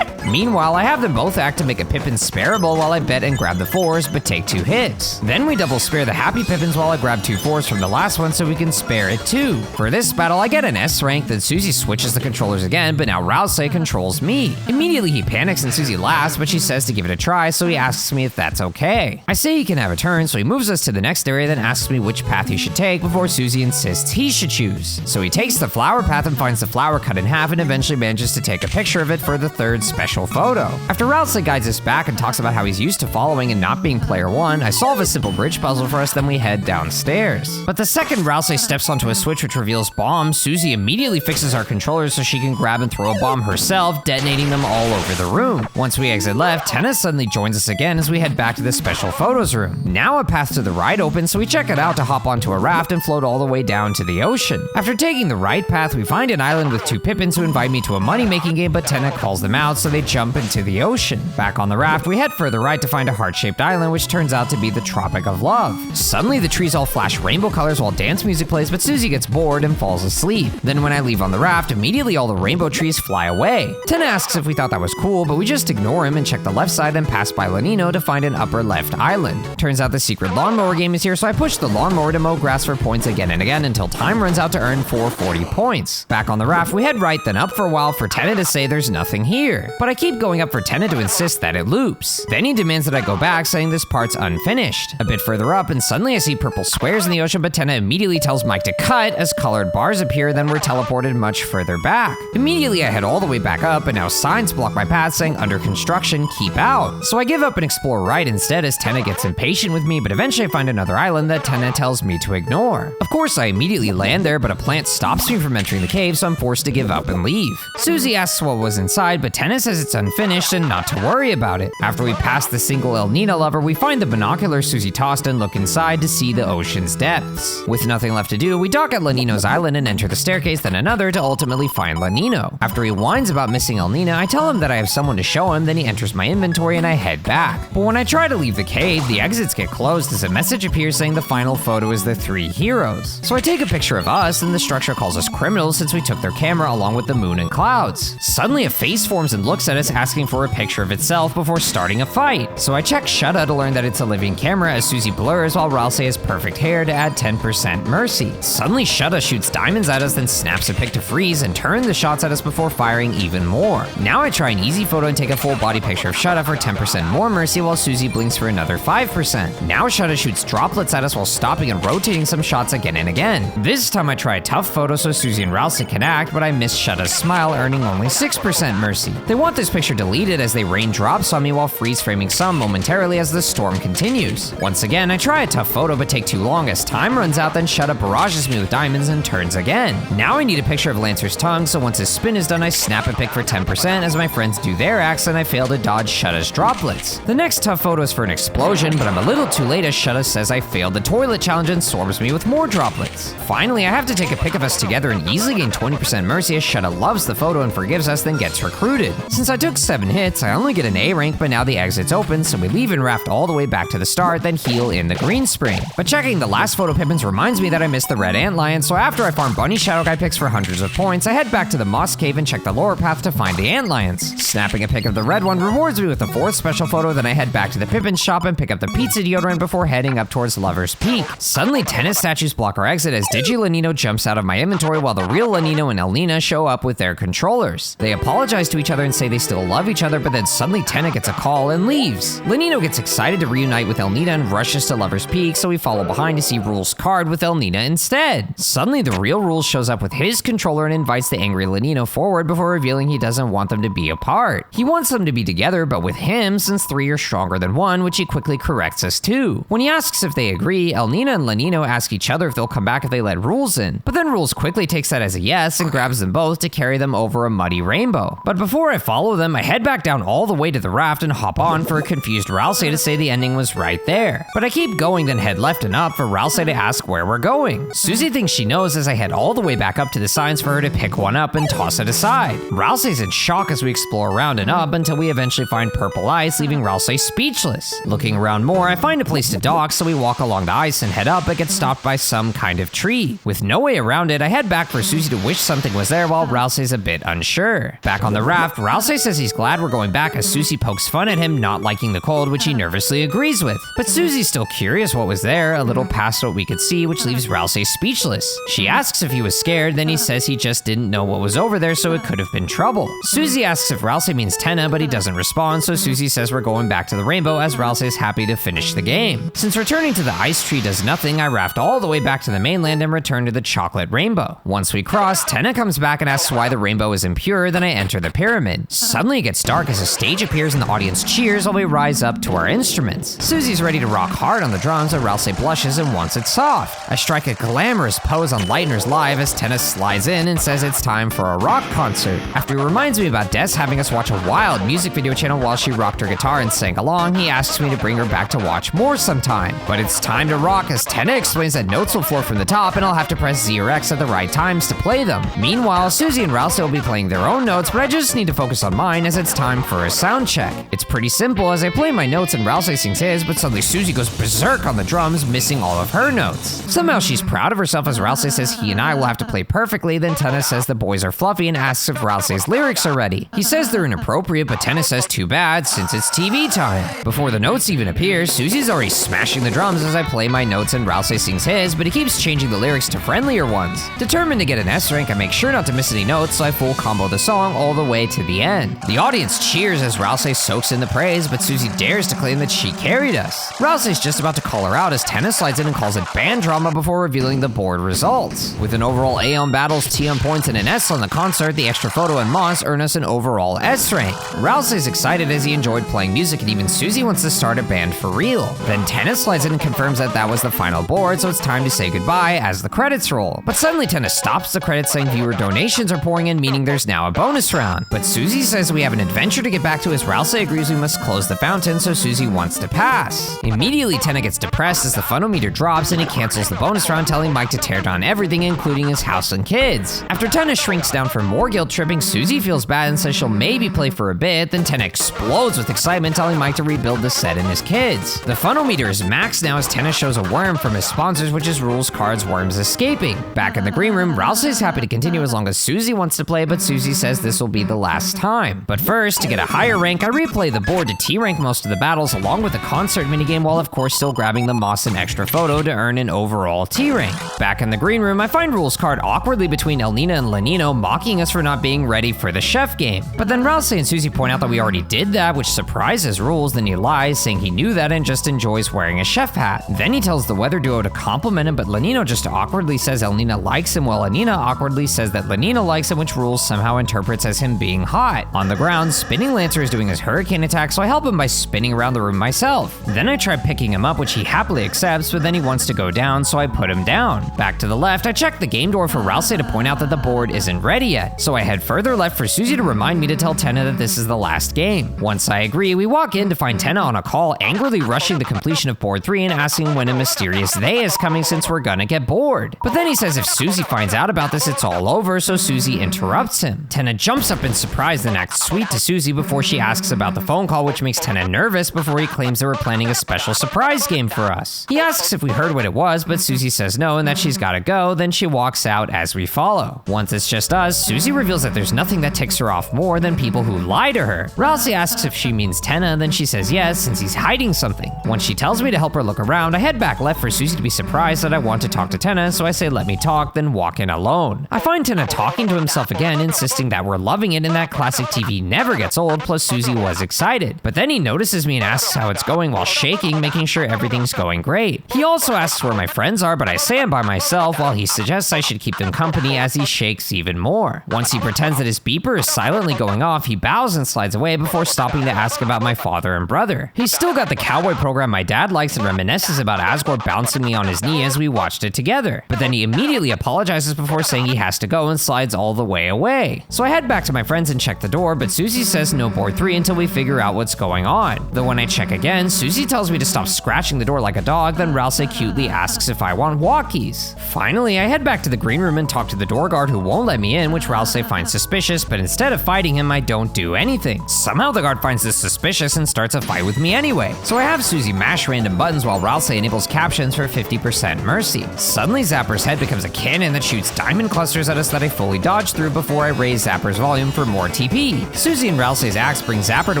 Meanwhile, I have them both act to make a Pippin spareable while I bet and grab the 4s, but take 2 hits. Then we double spare the happy Pippins while I grab 2 4s from the last one so we can spare it too. For this battle, I get an S rank, then Susie switches the controllers again, but now Rousey controls me. Immediately he panics and Susie laughs, but she says to give it a try, so he asks me if that's okay. I say he can have a turn, so he moves us to the next area, then asks me which path he should take before Susie insists he should choose. So he takes the flower path and finds the flower cut in half and eventually manages to take a picture of it for the 3rd special photo. After Rousey guides us back and talks about how he's used to following and not being player 1, I solve a simple bridge puzzle for us, then we head downstairs. But the second Rousey steps onto a switch which reveals bombs, Susie immediately fixes our controllers so she can grab and throw a bomb herself, detonating them all over the room. Once we exit left, Tennis suddenly joins us again as we head back to the special photos room. Now a path to the right opens, so we check it out to hop onto a raft and float all the way down to the ocean. After taking the right path, we find an island with 2 Pippins who invite me to a money-making game, but Tennis calls them out, so they jump into the ocean. Back on the raft, we head further right to find a heart-shaped island, which turns out to be the Tropic of Love. Suddenly, the trees all flash rainbow colors while dance music plays, but Susie gets bored and falls asleep. Then when I leave on the raft, immediately all the rainbow trees fly away. Tenna asks if we thought that was cool, but we just ignore him and check the left side and pass by Lanino to find an upper left island. Turns out the secret lawnmower game is here, so I push the lawnmower to mow grass for points again and again until time runs out to earn 440 points. Back on the raft, we head right then up for a while for Tenna to say there's nothing here. But I keep going up for Tenna to insist that it loops. Then he demands that I go back, saying this part's unfinished. A bit further up, and suddenly I see purple squares in the ocean, but Tenna immediately tells Mike to cut as colored bars appear, then we're teleported much further back. Immediately I head all the way back up, and now signs block my path saying under construction, keep out. So I give up and explore right instead as Tenna gets impatient with me, but eventually I find another island that Tenna tells me to ignore. Of course, I immediately land there, but a plant stops me from entering the cave, so I'm forced to give up and leave. Susie asks what was inside, but Tenna says it's unfinished and not to worry about it. After we pass the single El Nina lover, we find the binoculars Susie tossed and look inside to see the ocean's depths. With nothing left to do, we dock at Lanino's island and enter the staircase, then another to ultimately find Lanino. After he whines about missing El Nina, I tell him that I have someone to show him, then he enters my inventory and I head back. But when I try to leave the cave, the exits get closed as a message appears saying the final photo is the 3 heroes. So I take a picture of us, and the structure calls us criminals since we took their camera along with the moon and clouds. Suddenly a face forms and looks at at us asking for a picture of itself before starting a fight. So I check Shudda to learn that it's a living camera as Susie blurs while Ralsei has perfect hair to add 10% mercy. Suddenly Shudda shoots diamonds at us, then snaps a pic to freeze and turns the shots at us before firing even more. Now I try an easy photo and take a full body picture of Shudda for 10% more mercy while Susie blinks for another 5%. Now Shudda shoots droplets at us while stopping and rotating some shots again and again. This time I try a tough photo so Susie and Ralsei can act, but I miss Shudda's smile, earning only 6% mercy. They want this picture deleted as they rain drops on me while freeze framing some momentarily as the storm continues. Once again, I try a tough photo but take too long as time runs out, then Shudda barrages me with diamonds and turns again. Now I need a picture of Lancer's tongue, so once his spin is done, I snap a pic for 10% as my friends do their acts and I fail to dodge Shudda's droplets. The next tough photo is for an explosion, but I'm a little too late as Shudda says I failed the toilet challenge and swarms me with more droplets. Finally, I have to take a pic of us together and easily gain 20% mercy as Shudda loves the photo and forgives us, then gets recruited. Since I took 7 hits, I only get an A rank, but now the exit's open, so we leave and raft all the way back to the start, then heal in the green spring. But checking the last photo pippins reminds me that I missed the red antlion, so after I farm bunny shadow guy picks for hundreds of points, I head back to the moss cave and check the lower path to find the antlions. Snapping a pic of the red one rewards me with the 4th special photo, then I head back to the pippin shop and pick up the pizza deodorant before heading up towards Lover's Peak. Suddenly, tennis statues block our exit as Digi-Lanino jumps out of my inventory while the real Lanino and Elnina show up with their controllers. They apologize to each other and say they still love each other, but then suddenly Tenna gets a call and leaves. Lanino gets excited to reunite with Elnina and rushes to Lover's Peak, so we follow behind to see Rule's card with Elnina instead. Suddenly, the real Rule shows up with his controller and invites the angry Lanino forward before revealing he doesn't want them to be apart. He wants them to be together, but with him, since 3 are stronger than 1, which he quickly corrects us to. When he asks if they agree, Elnina and Lanino ask each other if they'll come back if they let Rules in, but then Rules quickly takes that as a yes and grabs them both to carry them over a muddy rainbow. But before I follow them, I head back down all the way to the raft and hop on for a confused Ralsei to say the ending was right there. But I keep going, then head left and up for Ralsei to ask where we're going. Susie thinks she knows as I head all the way back up to the signs for her to pick one up and toss it aside. Ralsei's in shock as we explore around and up until we eventually find purple ice, leaving Ralsei speechless. Looking around more, I find a place to dock, so we walk along the ice and head up but get stopped by some kind of tree. With no way around it, I head back for Susie to wish something was there while Ralsei's a bit unsure. Back on the raft, Ralsei says he's glad we're going back as Susie pokes fun at him not liking the cold, which he nervously agrees with. But Susie's still curious what was there, a little past what we could see, which leaves Ralsei speechless. She asks if he was scared, then he says he just didn't know what was over there, so it could have been trouble. Susie asks if Ralsei means Tenna, but he doesn't respond, so Susie says we're going back to the rainbow as Ralsei's happy to finish the game. Since returning to the ice tree does nothing, I raft all the way back to the mainland and return to the chocolate rainbow. Once we cross, Tenna comes back and asks why the rainbow is impure, then I enter the pyramid. Suddenly it gets dark as a stage appears and the audience cheers while we rise up to our instruments. Susie's ready to rock hard on the drums, but Ralsei blushes and wants it soft. I strike a glamorous pose on Lightner's Live as Tenna slides in and says it's time for a rock concert. After he reminds me about Des having us watch a wild music video channel while she rocked her guitar and sang along, he asks me to bring her back to watch more sometime. But it's time to rock as Tenna explains that notes will flow from the top and I'll have to press Z or X at the right times to play them. Meanwhile, Susie and Ralsei will be playing their own notes, but I just need to focus on mine as it's time for a sound check. It's pretty simple as I play my notes and Ralsei sings his, but suddenly Susie goes berserk on the drums, missing all of her notes. Somehow she's proud of herself as Ralsei says he and I will have to play perfectly, then Tenna says the boys are fluffy and asks if Ralsei's lyrics are ready. He says they're inappropriate, but Tenna says too bad since it's TV time. Before the notes even appear, Susie's already smashing the drums as I play my notes and Ralsei sings his, but he keeps changing the lyrics to friendlier ones. Determined to get an S rank, I make sure not to miss any notes, so I full combo the song all the way to the end. The audience cheers as Ralsei soaks in the praise, but Susie dares to claim that she carried us. Ralsei's just about to call her out as Tenna slides in and calls it band drama before revealing the board results. With an overall A on battles, T on points, and an S on the concert, the extra photo and Moss earn us an overall S rank. Ralsei's excited as he enjoyed playing music, and even Susie wants to start a band for real. Then Tenna slides in and confirms that was the final board, so it's time to say goodbye as the credits roll. But suddenly Tenna stops the credits saying viewer donations are pouring in, meaning there's now a bonus round. But Susie says we have an adventure to get back to as Ralsei agrees we must close the fountain, so Susie wants to pass. Immediately Tenna gets depressed as the funometer drops and he cancels the bonus round, telling Mike to tear down everything including his house and kids. After Tenna shrinks down for more guilt tripping, Susie feels bad and says she'll maybe play for a bit, then Tenna explodes with excitement, telling Mike to rebuild the set and his kids. The funometer is maxed now as Tenna shows a worm from his sponsors, which is Rules Cards Worms Escaping. Back in the green room, Ralsei is happy to continue as long as Susie wants to play, but Susie says this will be the last time. time. But first, to get a higher rank, I replay the board to T-rank most of the battles along with the concert minigame while of course still grabbing the moss and extra photo to earn an overall T-rank. Back in the green room, I find Rules card awkwardly between Elnina and Lenino mocking us for not being ready for the chef game. But then Rouse and Susie point out that we already did that, which surprises Rules. Then he lies, saying he knew that and just enjoys wearing a chef hat. Then he tells the weather duo to compliment him, but Lenino just awkwardly says Elnina likes him, while Elnina awkwardly says that Lenino likes him, which Rules somehow interprets as him being hot. On the ground, Spinning Lancer is doing his hurricane attack, so I help him by spinning around the room myself. Then I try picking him up, which he happily accepts, but then he wants to go down, so I put him down. Back to the left, I check the game door for Rouse to point out that the board isn't ready yet, so I head further left for Susie to remind me to tell Tenna that this is the last game. Once I agree, we walk in to find Tenna on a call, angrily rushing the completion of board 3 and asking when a mysterious they is coming since we're gonna get bored. But then he says if Susie finds out about this, it's all over, so Susie interrupts him. Tenna jumps up in surprise and acts sweet to Susie before she asks about the phone call, which makes Tenna nervous before he claims they were planning a special surprise game for us. He asks if we heard what it was, but Susie says no and that she's gotta go, then she walks out as we follow. Once it's just us, Susie reveals that there's nothing that ticks her off more than people who lie to her. Rousey asks if she means Tenna, then she says yes, since he's hiding something. Once she tells me to help her look around, I head back left for Susie to be surprised that I want to talk to Tenna, so I say let me talk, then walk in alone. I find Tenna talking to himself again, insisting that we're loving it and that classic TV never gets old, plus Susie was excited. But then he notices me and asks how it's going while shaking, making sure everything's going great. He also asks where my friends are, but I say I'm by myself, while he suggests I should keep them company as he shakes even more. Once he pretends that his beeper is silently going off, he bows and slides away before stopping to ask about my father and brother. He's still got the cowboy program my dad likes and reminisces about Asgore bouncing me on his knee as we watched it together. But then he immediately apologizes before saying he has to go and slides all the way away. So I head back to my friends and check the door, but Susie says no board 3 until we figure out what's going on. Though when I check again, Susie tells me to stop scratching the door like a dog, then Rouse cutely asks if I want walkies. Finally, I head back to the green room and talk to the door guard who won't let me in, which Rouse finds suspicious, but instead of fighting him, I don't do anything. Somehow the guard finds this suspicious and starts a fight with me anyway. So I have Susie mash random buttons while Rouse enables captions for 50% mercy. Suddenly Zapper's head becomes a cannon that shoots diamond clusters at us that I fully dodge through before I raise Zapper's volume for more TP. Susie and Rouse's axe bring Zapper to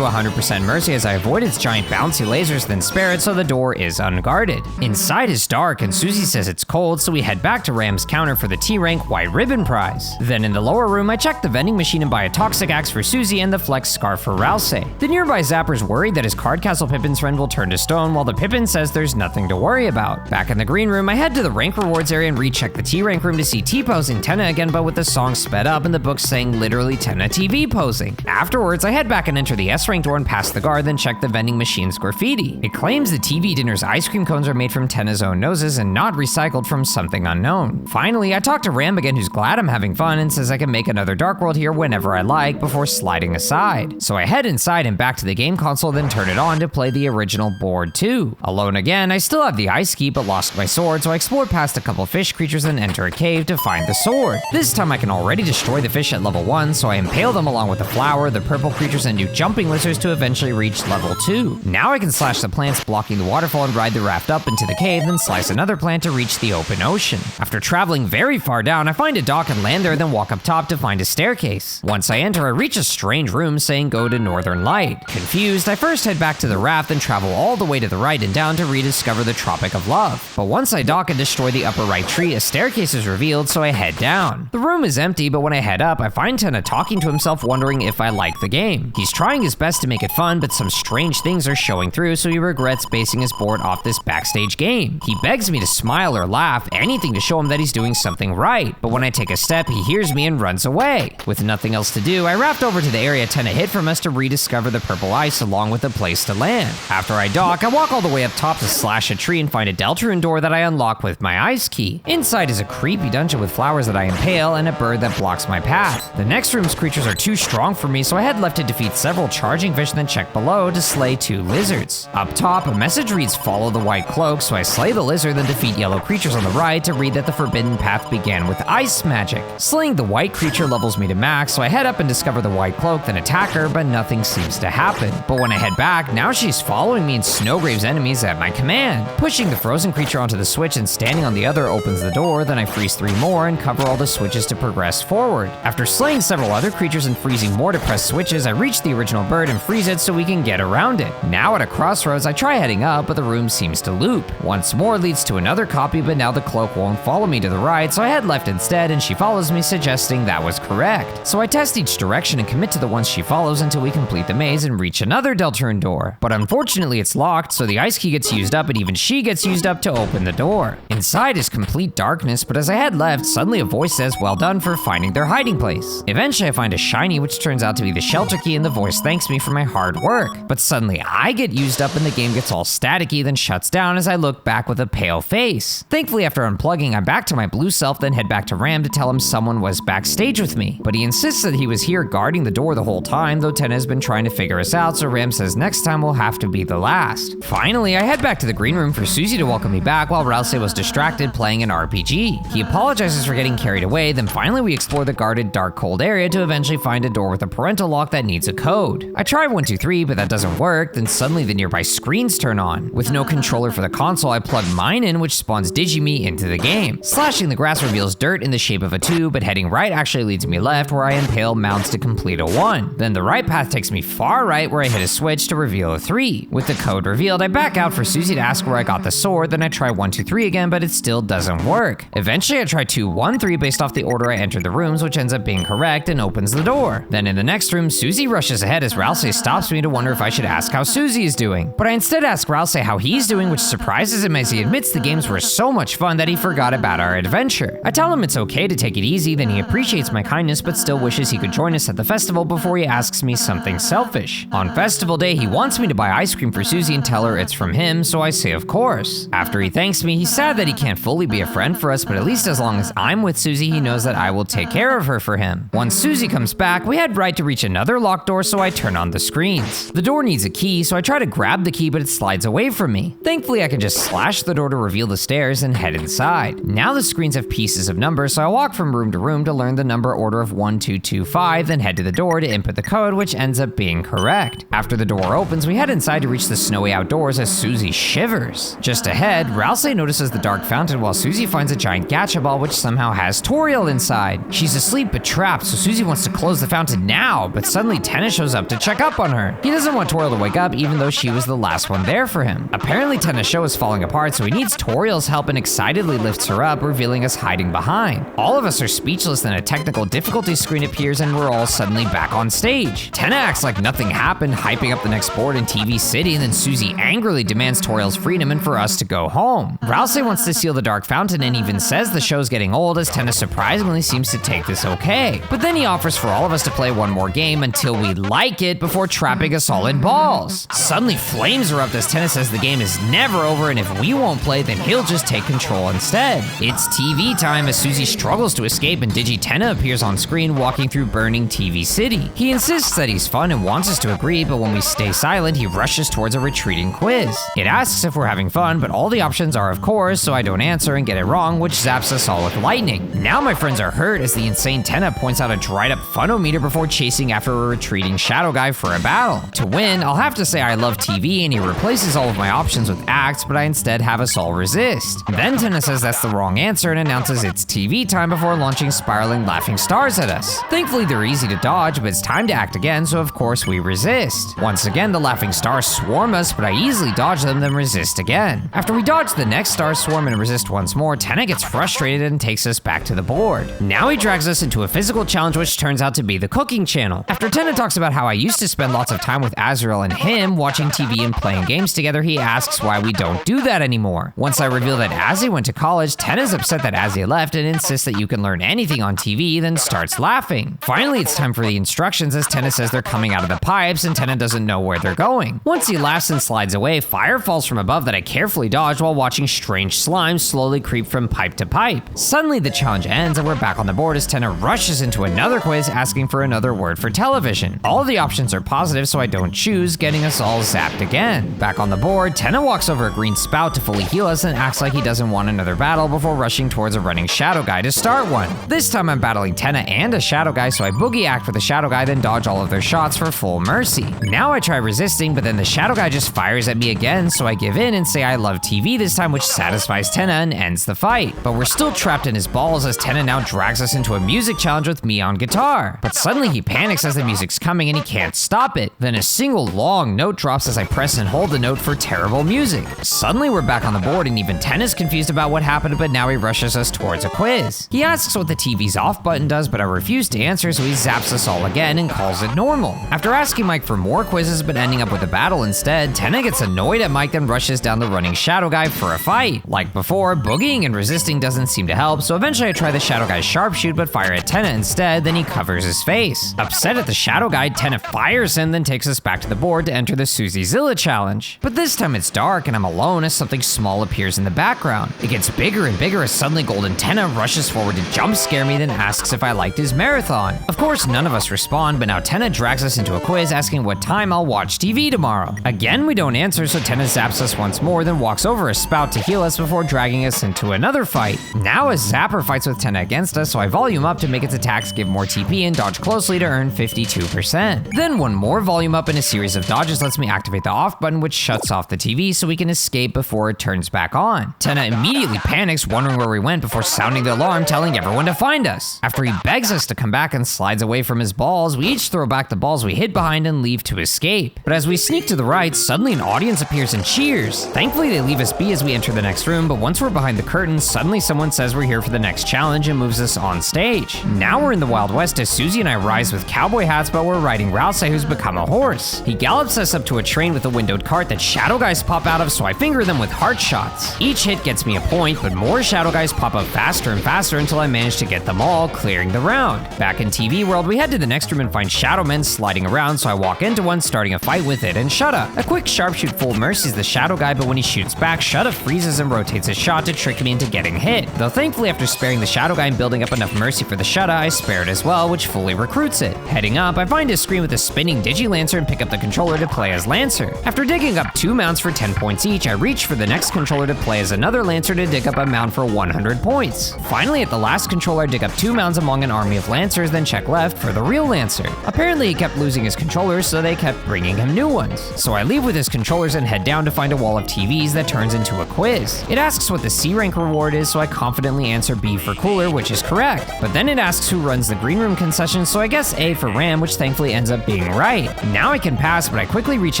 100% mercy as I avoid its giant bouncy lasers, then spare it so the door is unguarded. Inside is dark and Susie says it's cold, so we head back to Ram's counter for the T-rank white ribbon prize. Then in the lower room, I check the vending machine and buy a toxic axe for Susie and the flex scarf for Rouse. The nearby Zapper's worried that his card castle Pippin's friend will turn to stone, while the Pippin says there's nothing to worry about. Back in the green room, I head to the rank rewards area and recheck the T-rank room to see T posing Tenna again, but with the song sped up and the book saying literally Tenna TV posing. Afterwards, I head back and enter the S-rank door and pass the guard, then check the vending machine's graffiti. It claims the TV dinner's ice cream cones are made from Tenna's own noses and not recycled from something unknown. Finally, I talk to Ram again, who's glad I'm having fun and says I can make another Dark World here whenever I like before sliding aside. So I head inside and back to the game console, then turn it on to play the original board 2. Alone again, I still have the ice key but lost my sword, so I explore past a couple fish creatures and enter a cave to find the sword. This time I can already destroy the fish at level 1, so I impale them along with the flower, the purple creatures, and do jumping lizards to eventually reach level 2. Now I can slash the plants blocking the waterfall and ride the raft up into the cave, then slice another plant to reach the open ocean. After traveling very far down, I find a dock and land there, then walk up top to find a staircase. Once I enter, I reach a strange room saying go to Northern Light. Confused, I first head back to the raft, then travel all the way to the right and down to rediscover the Tropic of Love. But once I dock and destroy the upper right tree, a staircase is revealed, so I head down. The room is empty, but when I head up, I find Tenna talking to himself, wondering if I like the game. He's trying his best to make it fun, but some strange things are showing through, so he regrets basing his board off this backstage game. He begs me to smile or laugh, anything to show him that he's doing something right. But when I take a step, he hears me and runs away. With nothing else to do, I raft over to the area Tenna hid from us to rediscover the purple ice along with a place to land. After I dock, I walk all the way up top to slash a tree and find a Deltarune door that I unlock with my ice key. Inside is a creepy dungeon with flowers that I impale and a bird that blocks my path. The next room's creatures are too strong for me, so I head left to defeat several charging fish, then check below to slay 2 lizards. Up top, a message reads follow the white cloak, so I slay the lizard, then defeat yellow creatures on the right to read that the forbidden path began with ice magic. Slaying the white creature levels me to max, so I head up and discover the white cloak, then attack her, but nothing seems to happen. But when I head back, now she's following me and Snowgrave's enemies at my command. Pushing the frozen creature onto the switch and standing on the other opens the door, then I freeze 3 more and cover all the switches to progress forward. After slaying several other creatures and freezing using more to press switches, I reach the original bird and freeze it so we can get around it. Now at a crossroads, I try heading up, but the room seems to loop. Once more leads to another copy, but now the cloak won't follow me to the right, so I head left instead, and she follows me, suggesting that was correct. So I test each direction and commit to the ones she follows until we complete the maze and reach another Deltarune door. But unfortunately it's locked, so the ice key gets used up and even she gets used up to open the door. Inside is complete darkness, but as I head left, suddenly a voice says, "Well done for finding their hiding place." Eventually I find a shiny, which turns out to be the shelter key, and the voice thanks me for my hard work. But suddenly I get used up and the game gets all staticky, then shuts down as I look back with a pale face. Thankfully after unplugging, I'm back to my blue self, then head back to Ram to tell him someone was backstage with me. But he insists that he was here guarding the door the whole time, though Tenna has been trying to figure us out, so Ram says next time will have to be the last. Finally, I head back to the green room for Susie to welcome me back while Rousey was distracted playing an RPG. He apologizes for getting carried away, then finally we explore the guarded dark cold area to eventually find a door with a parental lock that needs a code. I try 1, 2, 3, but that doesn't work, then suddenly the nearby screens turn on. With no controller for the console, I plug mine in, which spawns Digime into the game. Slashing the grass reveals dirt in the shape of a 2, but heading right actually leads me left, where I impale mounts to complete a 1. Then the right path takes me far right, where I hit a switch to reveal a 3. With the code revealed, I back out for Susie to ask where I got the sword, then I try 1, 2, 3 again, but it still doesn't work. Eventually I try 2, 1, 3 based off the order I entered the rooms, which ends up being correct and opens the door. Then in the next room, Susie rushes ahead as Rousey stops me to wonder if I should ask how Susie is doing. But I instead ask Rousey how he's doing, which surprises him as he admits the games were so much fun that he forgot about our adventure. I tell him it's okay to take it easy, then he appreciates my kindness but still wishes he could join us at the festival before he asks me something selfish. On festival day, he wants me to buy ice cream for Susie and tell her it's from him, so I say of course. After he thanks me, he's sad that he can't fully be a friend for us, but at least as long as I'm with Susie, he knows that I will take care of her for him. Once Susie comes back, we head right to reach another locked door, so I turn on the screens. The door needs a key, so I try to grab the key, but it slides away from me. Thankfully, I can just slash the door to reveal the stairs and head inside. Now the screens have pieces of numbers, so I walk from room to room to learn the number order of 1, 2, 2, 5, then head to the door to input the code, which ends up being correct. After the door opens, we head inside to reach the snowy outdoors as Susie shivers. Just ahead, Rousey notices the dark fountain while Susie finds a giant gacha ball which somehow has Toriel inside. She's asleep but trapped, so Susie wants to close the fountain now, but suddenly Tenna shows up to check up on her. He doesn't want Toriel to wake up even though she was the last one there for him. Apparently Tenna's show is falling apart, so he needs Toriel's help and excitedly lifts her up, revealing us hiding behind. All of us are speechless, then a technical difficulty screen appears and we're all suddenly back on stage. Tenna acts like nothing happened, hyping up the next board in TV City, and then Susie angrily demands Toriel's freedom and for us to go home. Rousey wants to seal the dark fountain and even says the show's getting old, as Tenna surprisingly seems to take this okay. But then he offers for all of us to play one more game until we like it before trapping us all in balls. Suddenly flames erupt as Tenna says the game is never over, and if we won't play, then he'll just take control instead. It's TV time as Susie struggles to escape and Tenna appears on screen walking through burning TV City. He insists that he's fun and wants us to agree, but when we stay silent, he rushes towards a retreating quiz. It asks if we're having fun, but all the options are of course, so I don't answer and get it wrong, which zaps us all with lightning. Now my friends are hurt as the insane Tenna points out a dried up funometer before chasing after a retreating shadow guy for a battle. To win, I'll have to say I love TV, and he replaces all of my options with acts, but I instead have us all resist. Then Tenna says that's the wrong answer and announces it's TV time before launching spiraling laughing stars at us. Thankfully they're easy to dodge, but it's time to act again, so of course we resist. Once again the laughing stars swarm us, but I easily dodge them then resist again. After we dodge the next star swarm and resist once more, Tenna gets frustrated and takes us back to the board. Now he drags us into a physical challenge which turns out to be the cooking channel. After Tenna talks about how I used to spend lots of time with Azrael and him watching TV and playing games together, he asks why we don't do that anymore. Once I reveal that Azzy went to college, Tenna's upset that Azzy left and insists that you can learn anything on TV, then starts laughing. Finally it's time for the instructions as Tenna says they're coming out of the pipes and Tenna doesn't know where they're going. Once he laughs and slides away, fire falls from above that I carefully dodge while watching strange slimes slowly creep from pipe to pipe. Suddenly the challenge ends and we're back on the board as Tenna rushes into another quiz asking for another word for television. All the options are positive, so I don't choose, getting us all zapped again. Back on the board, Tenna walks over a green spout to fully heal us and acts like he doesn't want another battle before rushing towards a running shadow guy to start one. This time I'm battling Tenna and a shadow guy, so I boogie act for the shadow guy then dodge all of their shots for full mercy. Now I try resisting, but then the shadow guy just fires at me again, so I give in and say I love TV this time, which satisfies Tenna and ends the fight. But we're still trapped in his balls as Tenna now drags us into a music challenge with me on guitar. But suddenly Suddenly he panics as the music's coming and he can't stop it. Then a single long note drops as I press and hold the note for terrible music. Suddenly we're back on the board and even Ten is confused about what happened, but now he rushes us towards a quiz. He asks what the TV's off button does, but I refuse to answer, so he zaps us all again and calls it normal. After asking Mike for more quizzes but ending up with a battle instead, Tenna gets annoyed at Mike and rushes down the running shadow guy for a fight. Like before, boogieing and resisting doesn't seem to help, so eventually I try the shadow guy's sharpshoot but fire at Tenna instead, then he covers his face. Upset at the shadow guy, Tenna fires him, then takes us back to the board to enter the Susie Zilla challenge. But this time it's dark and I'm alone as something small appears in the background. It gets bigger and bigger as suddenly Golden Tenna rushes forward to jump scare me, then asks if I liked his marathon. Of course, none of us respond, but now Tenna drags us into a quiz asking what time I'll watch TV tomorrow. Again, we don't answer, so Tenna zaps us once more, then walks over a spout to heal us before dragging us into another fight. Now a Zapper fights with Tenna against us, so I volume up to make its attacks give more TP and dodge closely to earn 52%. Then one more volume up and a series of dodges lets me activate the off button, which shuts off the TV so we can escape before it turns back on. Tenna immediately panics, wondering where we went before sounding the alarm telling everyone to find us. After he begs us to come back and slides away from his balls, we each throw back the balls we hid behind and leave to escape. But as we sneak to the right, suddenly an audience appears and cheers. Thankfully they leave us be as we enter the next room, but once we're behind the curtain, suddenly someone says we're here for the next challenge and moves us on stage. Now we're in the Wild West as Susie and I rise with cowboy hats, but we're riding Rousey, who's become a horse. He gallops us up to a train with a windowed cart that shadow guys pop out of, so I finger them with heart shots. Each hit gets me a point, but more shadow guys pop up faster and faster until I manage to get them all, clearing the round. Back in TV world, we head to the next room and find shadow men sliding around, so I walk into one, starting a fight with it and Shutta. A quick sharpshoot full mercies the shadow guy, but when he shoots back, Shutta freezes and rotates his shot to trick me into getting hit. Though thankfully after sparing the shadow guy and building up enough mercy for the Shutta, I spare it as well, which fully recruits it. Heading up, I find a screen with a spinning Digi-Lancer and pick up the controller to play as Lancer. After digging up 2 mounts for 10 points each, I reach for the next controller to play as another Lancer to dig up a mount for 100 points. Finally, at the last controller, I dig up 2 mounts among an army of Lancers, then check left for the real Lancer. Apparently he kept losing his controllers, so they kept bringing him new ones. So I leave with his controllers and head down to find a wall of TVs that turns into a quiz. It asks what the C rank reward is, so I confidently answer B for cooler, which is correct. But then it asks who runs the green room concession, so I guess A for RAM, which thankfully ends up being right. Now I can pass, but I quickly reach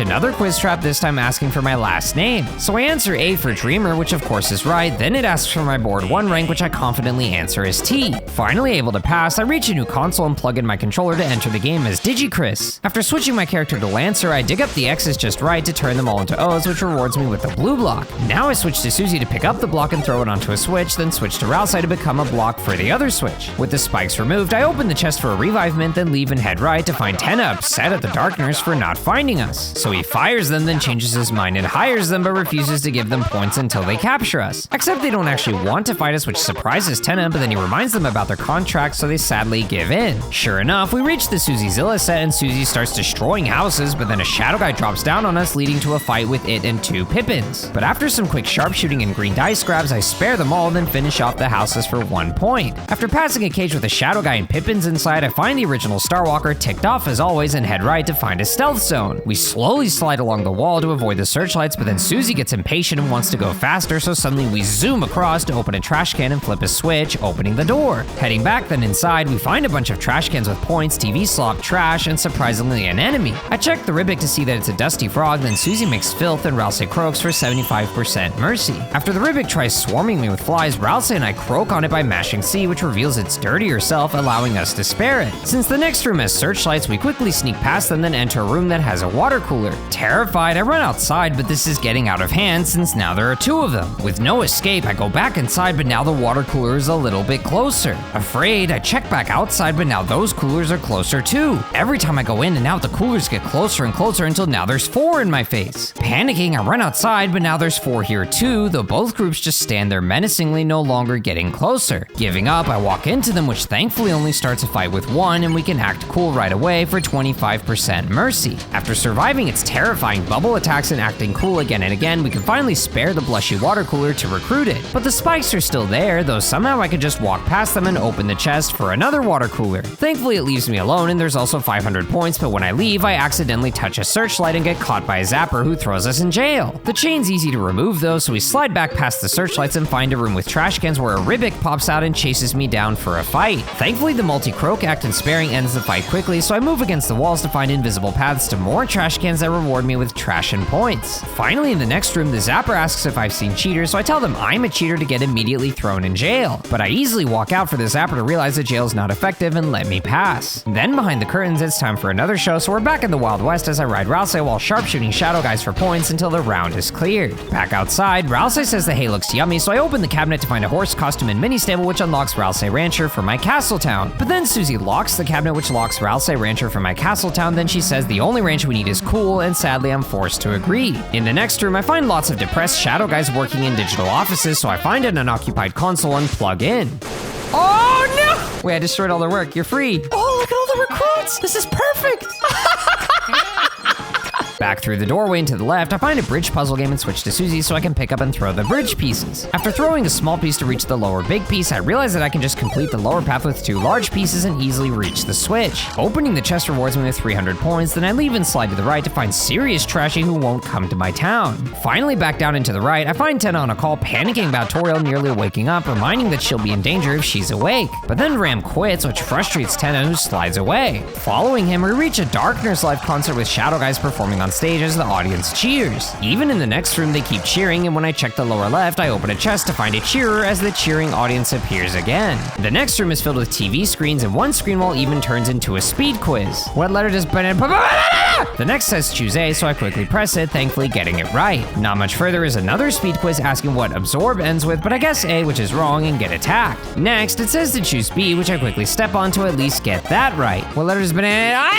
another quiz trap, this time asking for my last name. So I answer A for Dreamer, which of course is right. Then it asks for my board 1 rank, which I confidently answer as T. Finally able to pass, I reach a new console and plug in my controller to enter the game as DigiChris. After switching my character to Lancer, I dig up the X's just right to turn them all into O's, which rewards me with the blue block. Now I switch to Susie to pick up the block and throw it onto a switch, then switch to Rousey to become a block for the other switch. With the spikes removed, I open the chest for a revive mint, then leave and head right to find Tenna upset at the Darkners for not finding us. So he fires them, then changes his mind and hires them, but refuses to give them points until they capture us. Except they don't actually want to fight us, which surprises Tenna, but then he reminds them about their contract, so they sadly give in. Sure enough, we reach the Susie Zilla set and Susie starts destroying houses, but then a shadow guy drops down on us, leading to a fight with it and 2 Pippins. But after some quick sharpshooting and green dice grabs, I spare them all, then finish off the houses for 1 point. After passing a cage with a shadow guy and Pippins inside, I find the original Starwalker ticked off as always and head right to find a stealth zone. We slowly slide along the wall to avoid the searchlights, but then Susie gets impatient and wants to go faster, so suddenly we zoom across to open a trash can and flip a switch, opening the door. Heading back then inside, we find a bunch of trash cans with points, TV slop, trash, and surprisingly an enemy. I check the Ribic to see that it's a dusty frog, then Susie makes filth and Rousey croaks for 75% mercy. After the Ribic tries swarming me with flies, Rousey and I croak on it by mashing C, which reveals its dirtier self, allowing us to spare it. Since the next room has searchlights, we quickly sneak past them, then enter a room that has a water cooler. Terrified, I run outside, but this is getting out of hand since now there are 2 of them. With no escape, I go back inside, but now the water cooler is a little bit closer. Afraid, I check back outside, but now those coolers are closer too. Every time I go in and out, the coolers get closer and closer until now there's 4 in my face. Panicking, I run outside, but now there's 4 here too, though both groups just stand there menacingly, no longer getting closer. Giving up, I walk into them, which thankfully only starts a fight with 1, and we can act cool right away for 25% then Mercy. After surviving its terrifying bubble attacks and acting cool again and again, we can finally spare the blushy water cooler to recruit it. But the spikes are still there, though somehow I could just walk past them and open the chest for another water cooler. Thankfully, it leaves me alone and there's also 500 points, but when I leave, I accidentally touch a searchlight and get caught by a zapper who throws us in jail. The chain's easy to remove though, so we slide back past the searchlights and find a room with trash cans where a Ribic pops out and chases me down for a fight. Thankfully, the multi-croak act and sparing ends the fight quickly, so I move against the walls to find invisible paths to more trash cans that reward me with trash and points. Finally, in the next room, the zapper asks if I've seen cheaters, so I tell them I'm a cheater to get immediately thrown in jail. But I easily walk out for the zapper to realize that jail's not effective and let me pass. Then behind the curtains, it's time for another show, so we're back in the Wild West as I ride Rousey while sharpshooting shadow guys for points until the round is cleared. Back outside, Rousey says the hay looks yummy, so I open the cabinet to find a horse costume and mini stable, which unlocks Rousey Rancher for my castle town. But then Susie locks the cabinet, which locks Rousey Rancher for my castle town. Then she says the only rancher we need is cool, and sadly I'm forced to agree. In the next room, I find lots of depressed shadow guys working in digital offices, so I find an unoccupied console and plug in. Oh no! Wait, I destroyed all their work. You're free. Oh, look at all the recruits! This is perfect! Back through the doorway and to the left, I find a bridge puzzle game and switch to Susie so I can pick up and throw the bridge pieces. After throwing a small piece to reach the lower big piece, I realize that I can just complete the lower path with 2 large pieces and easily reach the switch. Opening the chest rewards me with 300 points, then I leave and slide to the right to find serious trashy who won't come to my town. Finally, back down into the right, I find Tenna on a call panicking about Toriel nearly waking up, reminding that she'll be in danger if she's awake. But then Ram quits, which frustrates Tenna, who slides away. Following him, we reach a Darkness Live concert with shadow guys performing on stage as the audience cheers. Even in the next room, they keep cheering, and when I check the lower left, I open a chest to find a cheerer as the cheering audience appears again. The next room is filled with TV screens, and one screen wall even turns into a speed quiz. What letter does banana? The next says choose A, so I quickly press it, thankfully getting it right. Not much further is another speed quiz asking what absorb ends with, but I guess A, which is wrong, and get attacked. Next, it says to choose B, which I quickly step on to at least get that right. What letter does banana?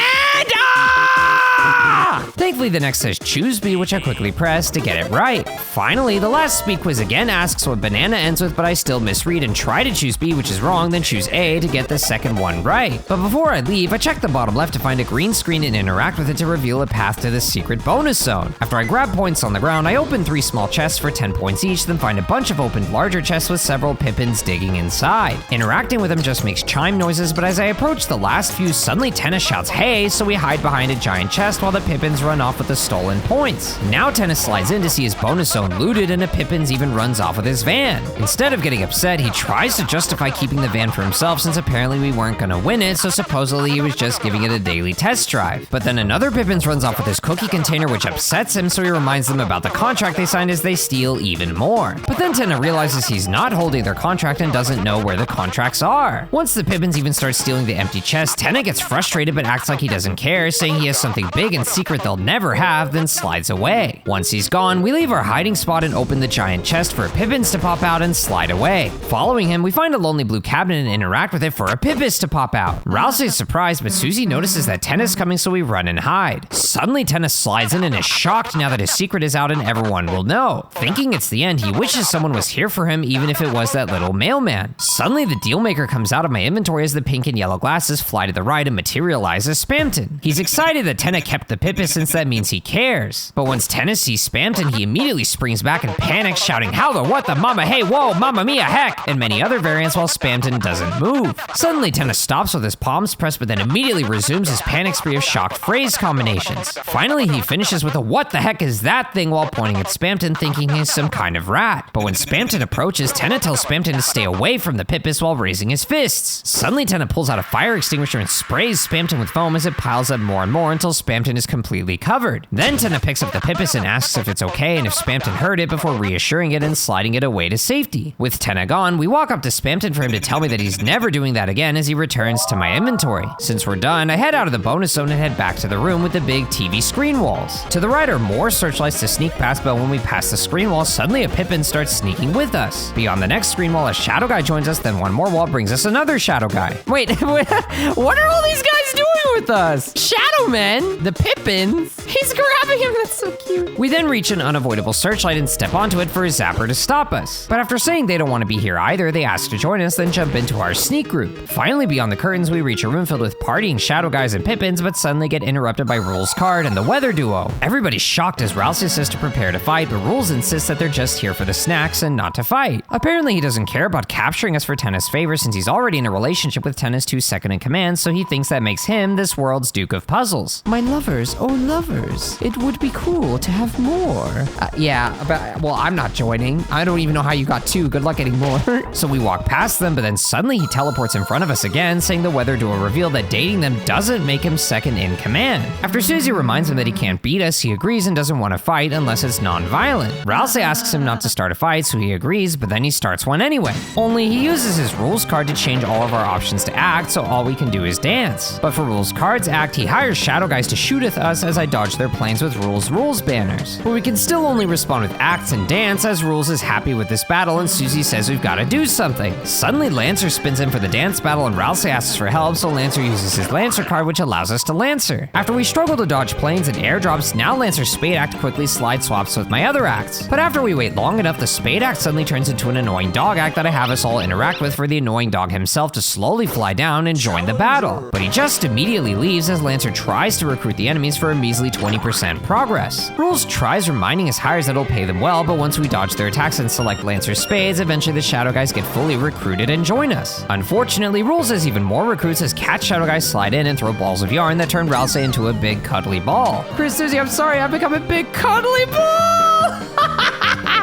Thankfully, the next says choose B, which I quickly press to get it right. Finally, the last speed quiz again asks what banana ends with, but I still misread and try to choose B, which is wrong, then choose A to get the second one right. But before I leave, I check the bottom left to find a green screen and interact with it to reveal a path to the secret bonus zone. After I grab points on the ground, I open 3 small chests for 10 points each, then find a bunch of opened larger chests with several Pippins digging inside. Interacting with them just makes chime noises, but as I approach the last few, suddenly Tennis shouts hey, so we hide behind a giant chest while the Pippins run off with the stolen points. Now Tennis slides in to see his bonus zone looted, and a Pippins even runs off with his van. Instead of getting upset, he tries to justify keeping the van for himself since apparently we weren't gonna win it, so supposedly he was just giving it a daily test drive. But then another Pippins runs off with his cookie container, which upsets him, so he reminds them about the contract they signed as they steal even more. But then Tenna realizes he's not holding their contract and doesn't know where the contracts are. Once the Pippins even start stealing the empty chest, Tenna gets frustrated but acts like he doesn't care, saying he has something big and secret they'll never have, then slides away. Once he's gone, we leave our hiding spot and open the giant chest for Pippins to pop out and slide away. Following him, we find a lonely blue cabinet and interact with it for a Pippis to pop out. Rousey is surprised, but Susie notices that Tenna's coming, so we run and hide. Suddenly, Tenna slides in and is shocked now that his secret is out and everyone will know. Thinking it's the end, he wishes someone was here for him, even if it was that little mailman. Suddenly, the dealmaker comes out of my inventory as the pink and yellow glasses fly to the right and materialize as Spamton. He's excited that Tenna kept the Pippis since that means he cares. But once Tenna sees Spamton, he immediately springs back and panics, shouting, how the what the mama, hey, whoa, mamma mia, heck, and many other variants while Spamton doesn't move. Suddenly, Tenna stops with his palms pressed, but then immediately resumes his panic spree of shocked phrase combinations. Finally, he finishes with a what the heck is that thing while pointing at Spamton, thinking he's some kind of rat. But when Spamton approaches, Tenna tells Spamton to stay away from the Pippis while raising his fists. Suddenly, Tenna pulls out a fire extinguisher and sprays Spamton with foam as it piles up more and more until Spamton is completely covered. Then Tenna picks up the Pippis and asks if it's okay and if Spamton heard it before reassuring it and sliding it away to safety. With Tenna gone, we walk up to Spamton for him to tell me that he's never doing that again as he returns to my inventory. Since we're done, I head out of the bonus zone and head back to the room with the big TV screen walls. To the right are more searchlights to sneak past, but when we pass the screen wall, suddenly a Pippin starts sneaking with us. Beyond the next screen wall, a shadow guy joins us, then one more wall brings us another shadow guy. Wait, what are all these guys doing with us. Shadow Men, the Pippins. He's grabbing him, that's so cute. We then reach an unavoidable searchlight and step onto it for a zapper to stop us. But after saying they don't want to be here either, they ask to join us, then jump into our sneak group. Finally, beyond the curtains, we reach a room filled with partying Shadow Guys and Pippins, but suddenly get interrupted by Rules Card and the Weather Duo. Everybody's shocked as Rousey says to prepare to fight, but Rules insists that they're just here for the snacks and not to fight. Apparently, he doesn't care about capturing us for Tenna's favor since he's already in a relationship with Tenna's 2 second-in-command, so he thinks that makes him this world's Duke of Puzzles. My lovers, oh lovers, it would be cool to have more. Yeah, but, well, I'm not joining. I don't even know how you got 2. Good luck getting more. So we walk past them, but then suddenly he teleports in front of us again, saying the Weather Duo revealed that dating them doesn't make him second in command. After Susie reminds him that he can't beat us, he agrees and doesn't want to fight unless it's non-violent. Rousey asks him not to start a fight, so he agrees, but then he starts one anyway. Only he uses his Rules card to change all of our options to act, so all we can do is dance. But for Rules Card's act, he hires Shadow Guys to shoot at us as I dodge their planes with Rules banners. But we can still only respond with acts and dance as Rules is happy with this battle and Susie says we've got to do something. Suddenly Lancer spins in for the dance battle and Rousey asks for help, so Lancer uses his Lancer card, which allows us to Lancer. After we struggle to dodge planes and airdrops, now Lancer's Spade act quickly slide swaps with my other acts. But after we wait long enough, the Spade act suddenly turns into an annoying dog act that I have us all interact with for the annoying dog himself to slowly fly down and join the battle. But he just immediately leaves as Lancer tries to recruit the enemies for a measly 20% progress. Rules tries reminding his hires that it'll pay them well, but once we dodge their attacks and select Lancer's Spades, eventually the Shadow Guys get fully recruited and join us. Unfortunately, Rules has even more recruits as Cat Shadow Guys slide in and throw balls of yarn that turn Rousey into a big cuddly ball. Chris, Susie, I'm sorry, I've become a big cuddly ball!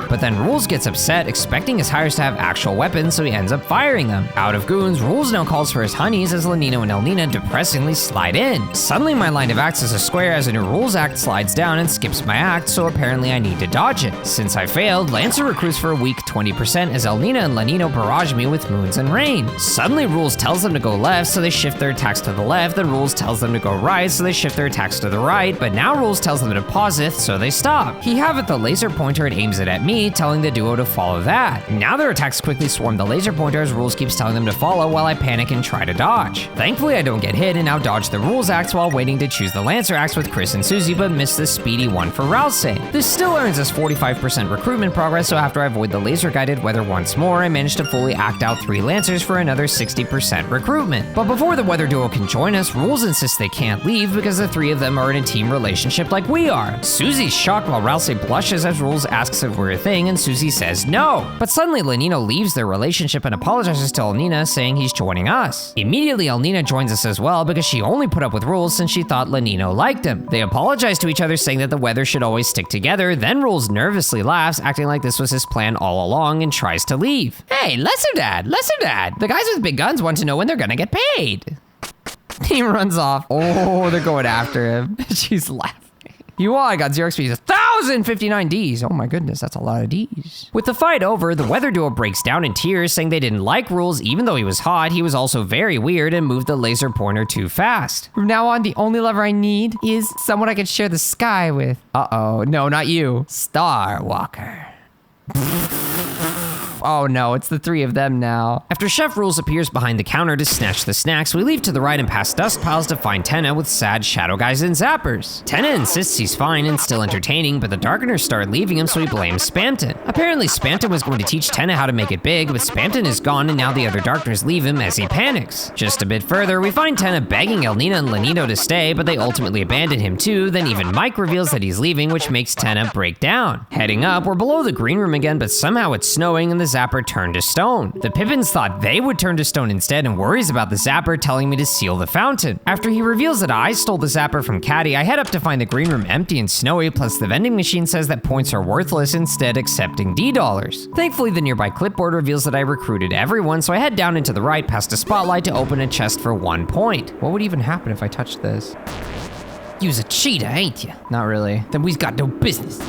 But then Rules gets upset, expecting his hires to have actual weapons, so he ends up firing them. Out of goons, Rules now calls for his honeys as Lanino and Elnina depressingly slide in. Suddenly my line of acts is a square as a new Rules act slides down and skips my act, so apparently I need to dodge it. Since I failed, Lancer recruits for a weak 20% as Elnina and Lanino barrage me with moons and rain. Suddenly Rules tells them to go left, so they shift their attacks to the left, then Rules tells them to go right, so they shift their attacks to the right, but now Rules tells them to pause it, so they stop. He have it the laser pointer and aims it at me, telling the duo to follow that. Now their attacks quickly swarm the laser pointer as Rules keeps telling them to follow while I panic and try to dodge. Thankfully I don't get hit and now dodge the Rules acts while waiting to choose the Lancer acts with Chris and Susie, but miss the speedy one for Rousey. This still earns us 45% recruitment progress, so after I avoid the laser guided weather once more, I managed to fully act out 3 Lancers for another 60% recruitment. But before the weather duo can join us, Rules insists they can't leave because the 3 of them are in a team relationship like we are. Susie's shocked while Rousey blushes as Rules asks if we're a thing and Susie says no. But suddenly Lanino leaves their relationship and apologizes to Elnina, saying he's joining us. Immediately Elnina joins us as well because she only put up with Rules since she thought Lanino liked him. They apologize to each other, saying that the weather should always stick together, then Rules nervously laughs, acting like this was his plan all along, and tries to leave. Hey, Lesser Dad, the guys with big guns want to know when they're gonna get paid. He runs off. Oh, they're going after him. She's laughing. You all, I got 0 XP, 1,059 Ds. Oh my goodness, that's a lot of Ds. With the fight over, the weather duo breaks down in tears, saying they didn't like Rules even though he was hot. He was also very weird and moved the laser pointer too fast. From now on, the only lover I need is someone I can share the sky with. Uh-oh, no, not you. Star Walker. Oh no, it's the 3 of them now. After Chef Rules appears behind the counter to snatch the snacks, we leave to the right and past dust piles to find Tenna with sad Shadow Guys and Zappers. Tenna insists he's fine and still entertaining, but the Darkeners start leaving him, so he blames Spamton. Apparently Spamton was going to teach Tenna how to make it big, but Spamton is gone and now the other Darkeners leave him as he panics. Just a bit further, we find Tenna begging Elnina and Lanino to stay, but they ultimately abandon him too. Then even Mike reveals that he's leaving, which makes Tenna break down. Heading up, we're below the green room again, but somehow it's snowing and the Zapper turned to stone. The Pippins thought they would turn to stone instead and worries about the Zapper telling me to seal the fountain. After he reveals that I stole the Zapper from Caddy, I head up to find the green room empty and snowy, plus the vending machine says that points are worthless, instead accepting D dollars. Thankfully, the nearby clipboard reveals that I recruited everyone, so I head down into the right past a spotlight to open a chest for 1 point. What would even happen if I touched this? You's a cheater, ain't you? Not really. Then we's got no business.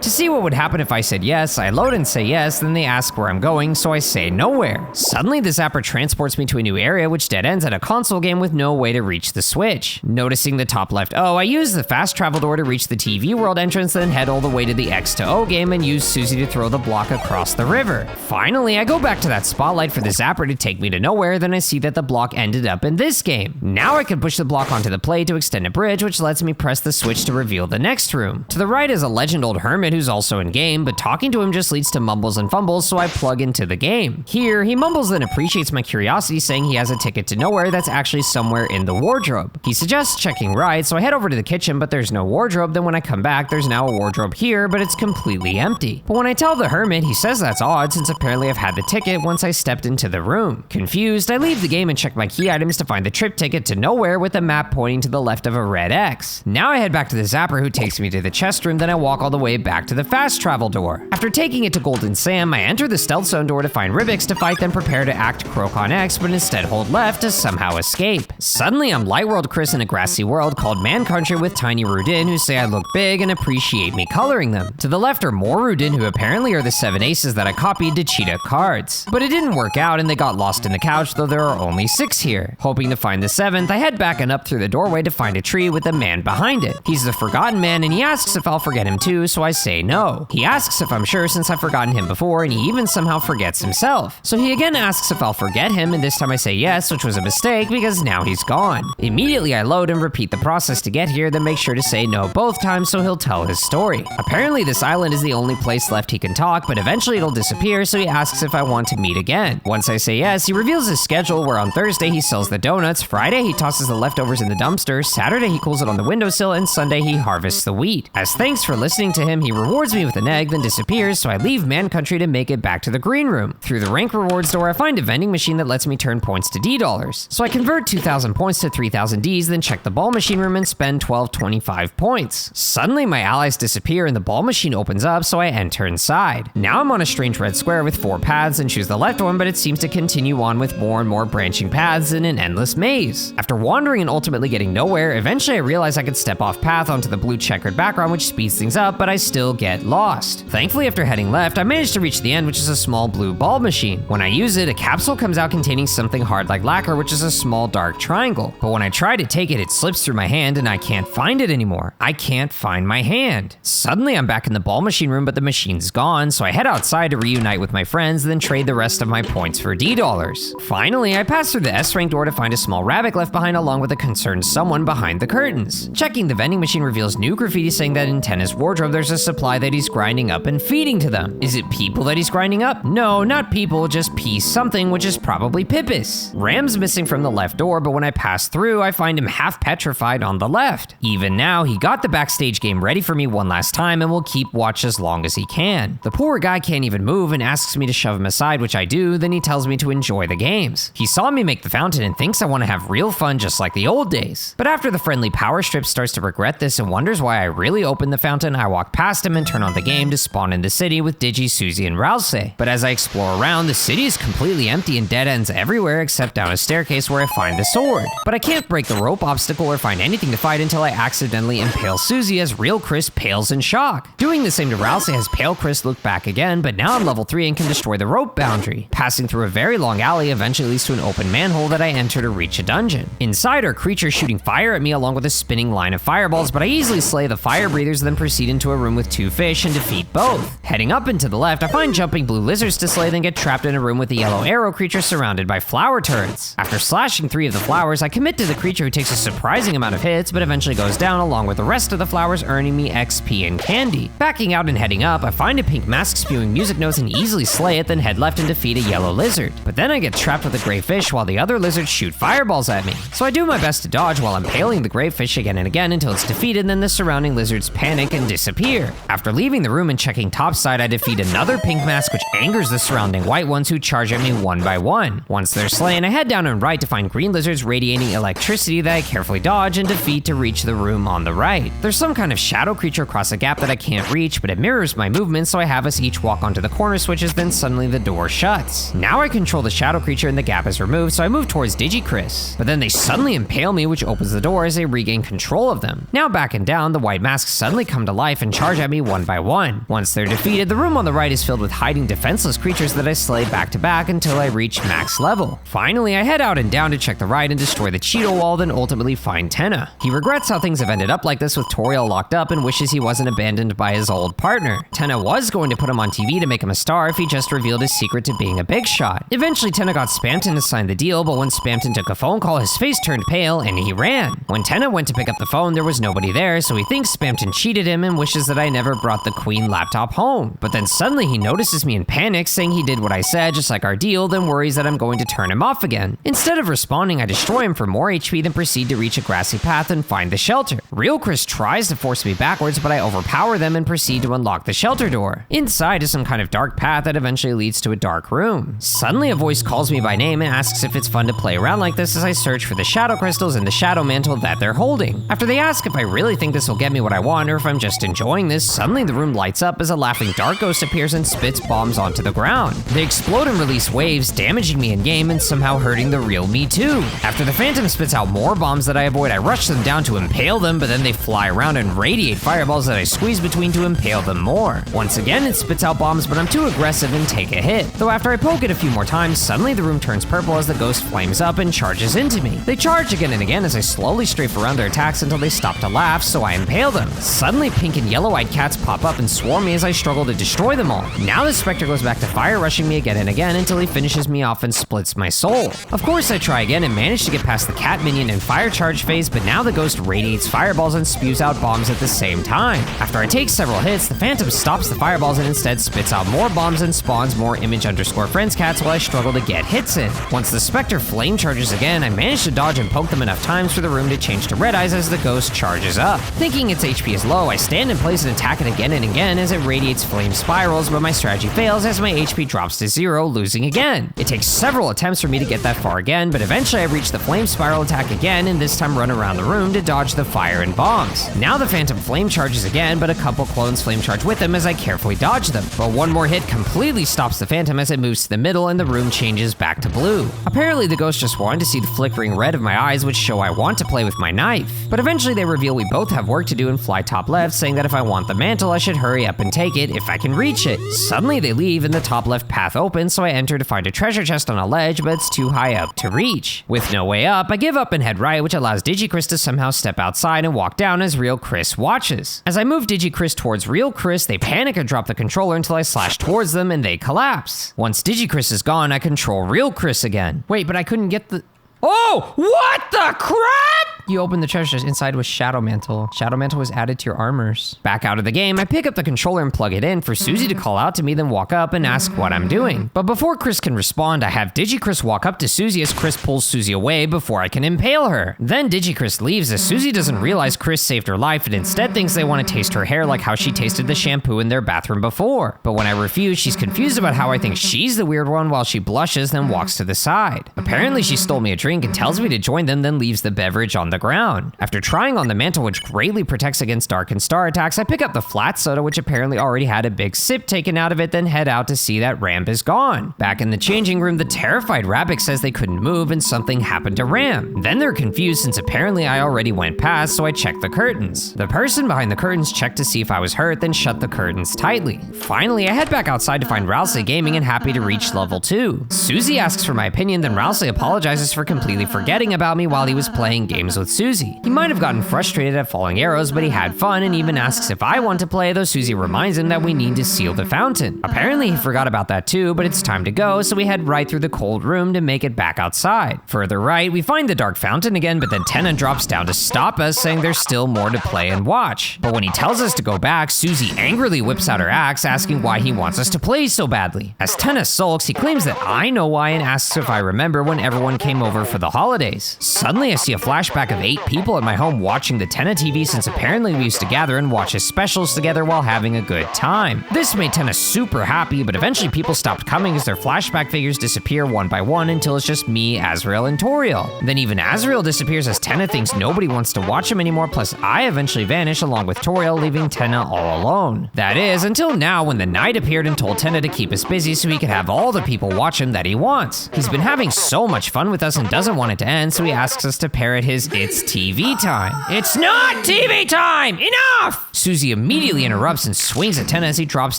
To To see what would happen if I said yes, I load and say yes, then they ask where I'm going, so I say nowhere. Suddenly the zapper transports me to a new area which dead ends at a console game with no way to reach the switch. Noticing the top left O, I use the fast travel door to reach the TV world entrance, then head all the way to the X to O game and use Susie to throw the block across the river. Finally, I go back to that spotlight for the zapper to take me to nowhere, then I see that the block ended up in this game. Now I can push the block onto the plate to extend a bridge, which lets me press the switch to reveal the next room. To the right is a legend old hermit who's also in game, but talking to him just leads to mumbles and fumbles, so I plug into the game. Here, he mumbles then appreciates my curiosity, saying he has a ticket to nowhere that's actually somewhere in the wardrobe. He suggests checking right, so I head over to the kitchen, but there's no wardrobe. Then when I come back, there's now a wardrobe here, but it's completely empty. But when I tell the hermit, he says that's odd since apparently I've had the ticket once I stepped into the room. Confused, I leave the game and check my key items to find the trip ticket to nowhere with a map pointing to the left of a red X. Now I head back to the zapper who takes me to the chest room, then I walk all the way back to the fast travel door. After taking it to Golden Sam, I enter the stealth zone door to find Ribix to fight, then prepare to act Croak on X, but instead hold left to somehow escape. Suddenly I'm Light World Chris in a grassy world called Man Country with Tiny Rudin who say I look big and appreciate me coloring them. To the left are more Rudin who apparently are the 7 aces that I copied to Cheetah cards. But it didn't work out and they got lost in the couch, though there are only 6 here. Hoping to find the 7th, I head back and up through the doorway to find a tree with a man behind it. He's the Forgotten Man and he asks if I'll forget him too, so I say no. He asks if I'm sure since I've forgotten him before, and he even somehow forgets himself. So he again asks if I'll forget him, and this time I say yes, which was a mistake because now he's gone. Immediately I load and repeat the process to get here, then make sure to say no both times so he'll tell his story. Apparently this island is the only place left he can talk, but eventually it'll disappear, so he asks if I want to meet again. Once I say yes, he reveals his schedule where on Thursday he sells the donuts, Friday he tosses the leftovers in the dumpster, Saturday he cools it on the windowsill, and Sunday he harvests the wheat. As thanks for listening to him, he rewards me with an egg, then disappears, so I leave Man Country to make it back to the green room. Through the rank rewards door, I find a vending machine that lets me turn points to D dollars. So I convert 2,000 points to 3,000 Ds, then check the ball machine room and spend 1225 points. Suddenly my allies disappear and the ball machine opens up, so I enter inside. Now I'm on a strange red square with 4 paths and choose the left one, but it seems to continue on with more and more branching paths in an endless maze. After wandering and ultimately getting nowhere, eventually I realize I could step off path onto the blue checkered background, which speeds things up, but I still get lost. Thankfully, after heading left, I managed to reach the end, which is a small blue ball machine. When I use it, a capsule comes out containing something hard like lacquer, which is a small dark triangle. But when I try to take it, it slips through my hand and I can't find it anymore. I can't find my hand. Suddenly, I'm back in the ball machine room, but the machine's gone, so I head outside to reunite with my friends, then trade the rest of my points for D dollars. Finally, I pass through the S rank door to find a small rabbit left behind along with a concerned someone behind the curtains. Checking the vending machine reveals new graffiti saying that in Tenna's wardrobe there's a supply that he's grinding up and feeding to them. Is it people that he's grinding up? No, not people, just P something, which is probably Pippis. Ram's missing from the left door, but when I pass through, I find him half petrified on the left. Even now, he got the backstage game ready for me one last time and will keep watch as long as he can. The poor guy can't even move and asks me to shove him aside, which I do, then he tells me to enjoy the games. He saw me make the fountain and thinks I want to have real fun just like the old days. But after the friendly power strip starts to regret this and wonders why I really opened the fountain, I walk past him and turn on the game to spawn in the city with Digi, Susie, and Rousey. But as I explore around, the city is completely empty and dead ends everywhere except down a staircase where I find the sword. But I can't break the rope obstacle or find anything to fight until I accidentally impale Susie as real Chris pales in shock. Doing the same to Rousey has pale Chris look back again, but now I'm level 3 and can destroy the rope boundary. Passing through a very long alley eventually leads to an open manhole that I enter to reach a dungeon. Inside are creatures shooting fire at me along with a spinning line of fireballs, but I easily slay the fire breathers, then proceed into a room with 2 fish and defeat both. Heading up and to the left, I find jumping blue lizards to slay, then get trapped in a room with a yellow arrow creature surrounded by flower turrets. After slashing 3 of the flowers, I commit to the creature who takes a surprising amount of hits, but eventually goes down along with the rest of the flowers, earning me XP and candy. Backing out and heading up, I find a pink mask spewing music notes and easily slay it, then head left and defeat a yellow lizard. But then I get trapped with a gray fish while the other lizards shoot fireballs at me. So I do my best to dodge while impaling the gray fish again and again until it's defeated, then the surrounding lizards panic and disappear. After leaving the room and checking topside, I defeat another pink mask which angers the surrounding white ones who charge at me one by one. Once they're slain, I head down and right to find green lizards radiating electricity that I carefully dodge and defeat to reach the room on the right. There's some kind of shadow creature across a gap that I can't reach, but it mirrors my movement, so I have us each walk onto the corner switches, then suddenly the door shuts. Now I control the shadow creature and the gap is removed, so I move towards Digi-Chris. But then they suddenly impale me, which opens the door as I regain control of them. Now back and down, the white masks suddenly come to life and charge at me me one by one. Once they're defeated, the room on the right is filled with hiding defenseless creatures that I slay back to back until I reach max level. Finally, I head out and down to check the right and destroy the Cheeto wall, then ultimately find Tenna. He regrets how things have ended up like this with Toriel locked up and wishes he wasn't abandoned by his old partner. Tenna was going to put him on TV to make him a star if he just revealed his secret to being a big shot. Eventually, Tenna got Spamton to sign the deal, but when Spamton took a phone call, his face turned pale and he ran. When Tenna went to pick up the phone, there was nobody there, so he thinks Spamton cheated him and wishes that I never brought the Queen laptop home. But then suddenly he notices me and panics, saying he did what I said, just like our deal, then worries that I'm going to turn him off again. Instead of responding, I destroy him for more HP, then proceed to reach a grassy path and find the shelter. Real Chris tries to force me backwards, but I overpower them and proceed to unlock the shelter door. Inside is some kind of dark path that eventually leads to a dark room. Suddenly a voice calls me by name and asks if it's fun to play around like this as I search for the shadow crystals and the shadow mantle that they're holding. After they ask if I really think this will get me what I want or if I'm just enjoying this, suddenly the room lights up as a laughing dark ghost appears and spits bombs onto the ground. They explode and release waves, damaging me in game and somehow hurting the real me too. After the Phantom spits out more bombs that I avoid, I rush them down to impale them, but then they fly around and radiate fireballs that I squeeze between to impale them more. Once again, it spits out bombs, but I'm too aggressive and take a hit. Though after I poke it a few more times, suddenly the room turns purple as the ghost flames up and charges into me. They charge again and again as I slowly strafe around their attacks until they stop to laugh, so I impale them. Suddenly, pink and yellow-eyed cats pop up and swarm me as I struggle to destroy them all. Now the Spectre goes back to fire rushing me again and again until he finishes me off and splits my soul. Of course, I try again and manage to get past the cat minion and fire charge phase, but now the ghost radiates fireballs and spews out bombs at the same time. After I take several hits, the Phantom stops the fireballs and instead spits out more bombs and spawns more image_friends cats while I struggle to get hits in. Once the Spectre flame charges again, I manage to dodge and poke them enough times for the room to change to red eyes as the ghost charges up. Thinking its HP is low, I stand in place and attack it again and again as it radiates flame spirals, but my strategy fails as my HP drops to 0, losing again. It takes several attempts for me to get that far again, but eventually I reach the flame spiral attack again and this time run around the room to dodge the fire and bombs. Now the Phantom flame charges again, but a couple clones flame charge with him as I carefully dodge them. But one more hit completely stops the Phantom as it moves to the middle and the room changes back to blue. Apparently the ghost just wanted to see the flickering red of my eyes, which show I want to play with my knife. But eventually they reveal we both have work to do and fly top left, saying that if I want the mantle, I should hurry up and take it if I can reach it. Suddenly they leave and the top left path opens, so I enter to find a treasure chest on a ledge, but it's too high up to reach. With no way up, I give up and head right, which allows DigiChris to somehow step outside and walk down as Real Chris watches. As I move DigiChris towards Real Chris, they panic and drop the controller until I slash towards them and they collapse. Once DigiChris is gone, I control Real Chris again. Wait, but I couldn't get the... Oh, what the crap? You open the treasure chest. Inside was Shadow Mantle. Shadow Mantle was added to your armors. Back out of the game, I pick up the controller and plug it in for Susie to call out to me, then walk up and ask what I'm doing. But before Chris can respond, I have DigiChris walk up to Susie as Chris pulls Susie away before I can impale her. Then DigiChris leaves as Susie doesn't realize Chris saved her life and instead thinks they want to taste her hair like how she tasted the shampoo in their bathroom before. But when I refuse, she's confused about how I think she's the weird one while she blushes, then walks to the side. Apparently she stole me a drink and tells me to join them, then leaves the beverage on the ground. After trying on the mantle, which greatly protects against dark and star attacks, I pick up the flat soda, which apparently already had a big sip taken out of it, then head out to see that Ramp is gone. Back in the changing room, the terrified Rabbit says they couldn't move and something happened to Ram. Then they're confused since apparently I already went past, so I check the curtains. The person behind the curtains checked to see if I was hurt, then shut the curtains tightly. Finally, I head back outside to find Ralsei gaming and happy to reach level 2. Susie asks for my opinion, then Ralsei apologizes for completely forgetting about me while he was playing games with Susie. He might have gotten frustrated at falling arrows, but he had fun and even asks if I want to play, though Susie reminds him that we need to seal the fountain. Apparently he forgot about that too, but it's time to go, so we head right through the cold room to make it back outside. Further right, we find the dark fountain again, but then Tenna drops down to stop us, saying there's still more to play and watch. But when he tells us to go back, Susie angrily whips out her axe, asking why he wants us to play so badly. As Tenna sulks, he claims that I know why and asks if I remember when everyone came over for the holidays. Suddenly I see a flashback of 8 people at my home watching the Tenna TV, since apparently we used to gather and watch his specials together while having a good time. This made Tenna super happy, but eventually people stopped coming as their flashback figures disappear one by one until it's just me, Azrael, and Toriel. Then even Azrael disappears as Tenna thinks nobody wants to watch him anymore, plus I eventually vanish along with Toriel, leaving Tenna all alone. That is, until now when the knight appeared and told Tenna to keep us busy so he could have all the people watch him that he wants. He's been having so much fun with us and doesn't want it to end, so he asks us to parrot his it's TV time. It's not TV time! Enough! Susie immediately interrupts and swings at Tenna as he drops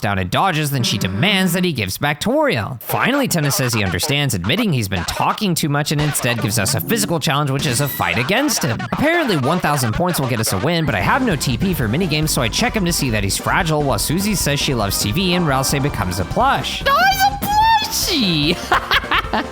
down and dodges, then she demands that he gives back Toriel. Finally, Tenna says he understands, admitting he's been talking too much and instead gives us a physical challenge, which is a fight against him. Apparently 1,000 points will get us a win, but I have no TP for minigames, so I check him to see that he's fragile, while Susie says she loves TV and Rouse becomes a plush. No, he's a plushie!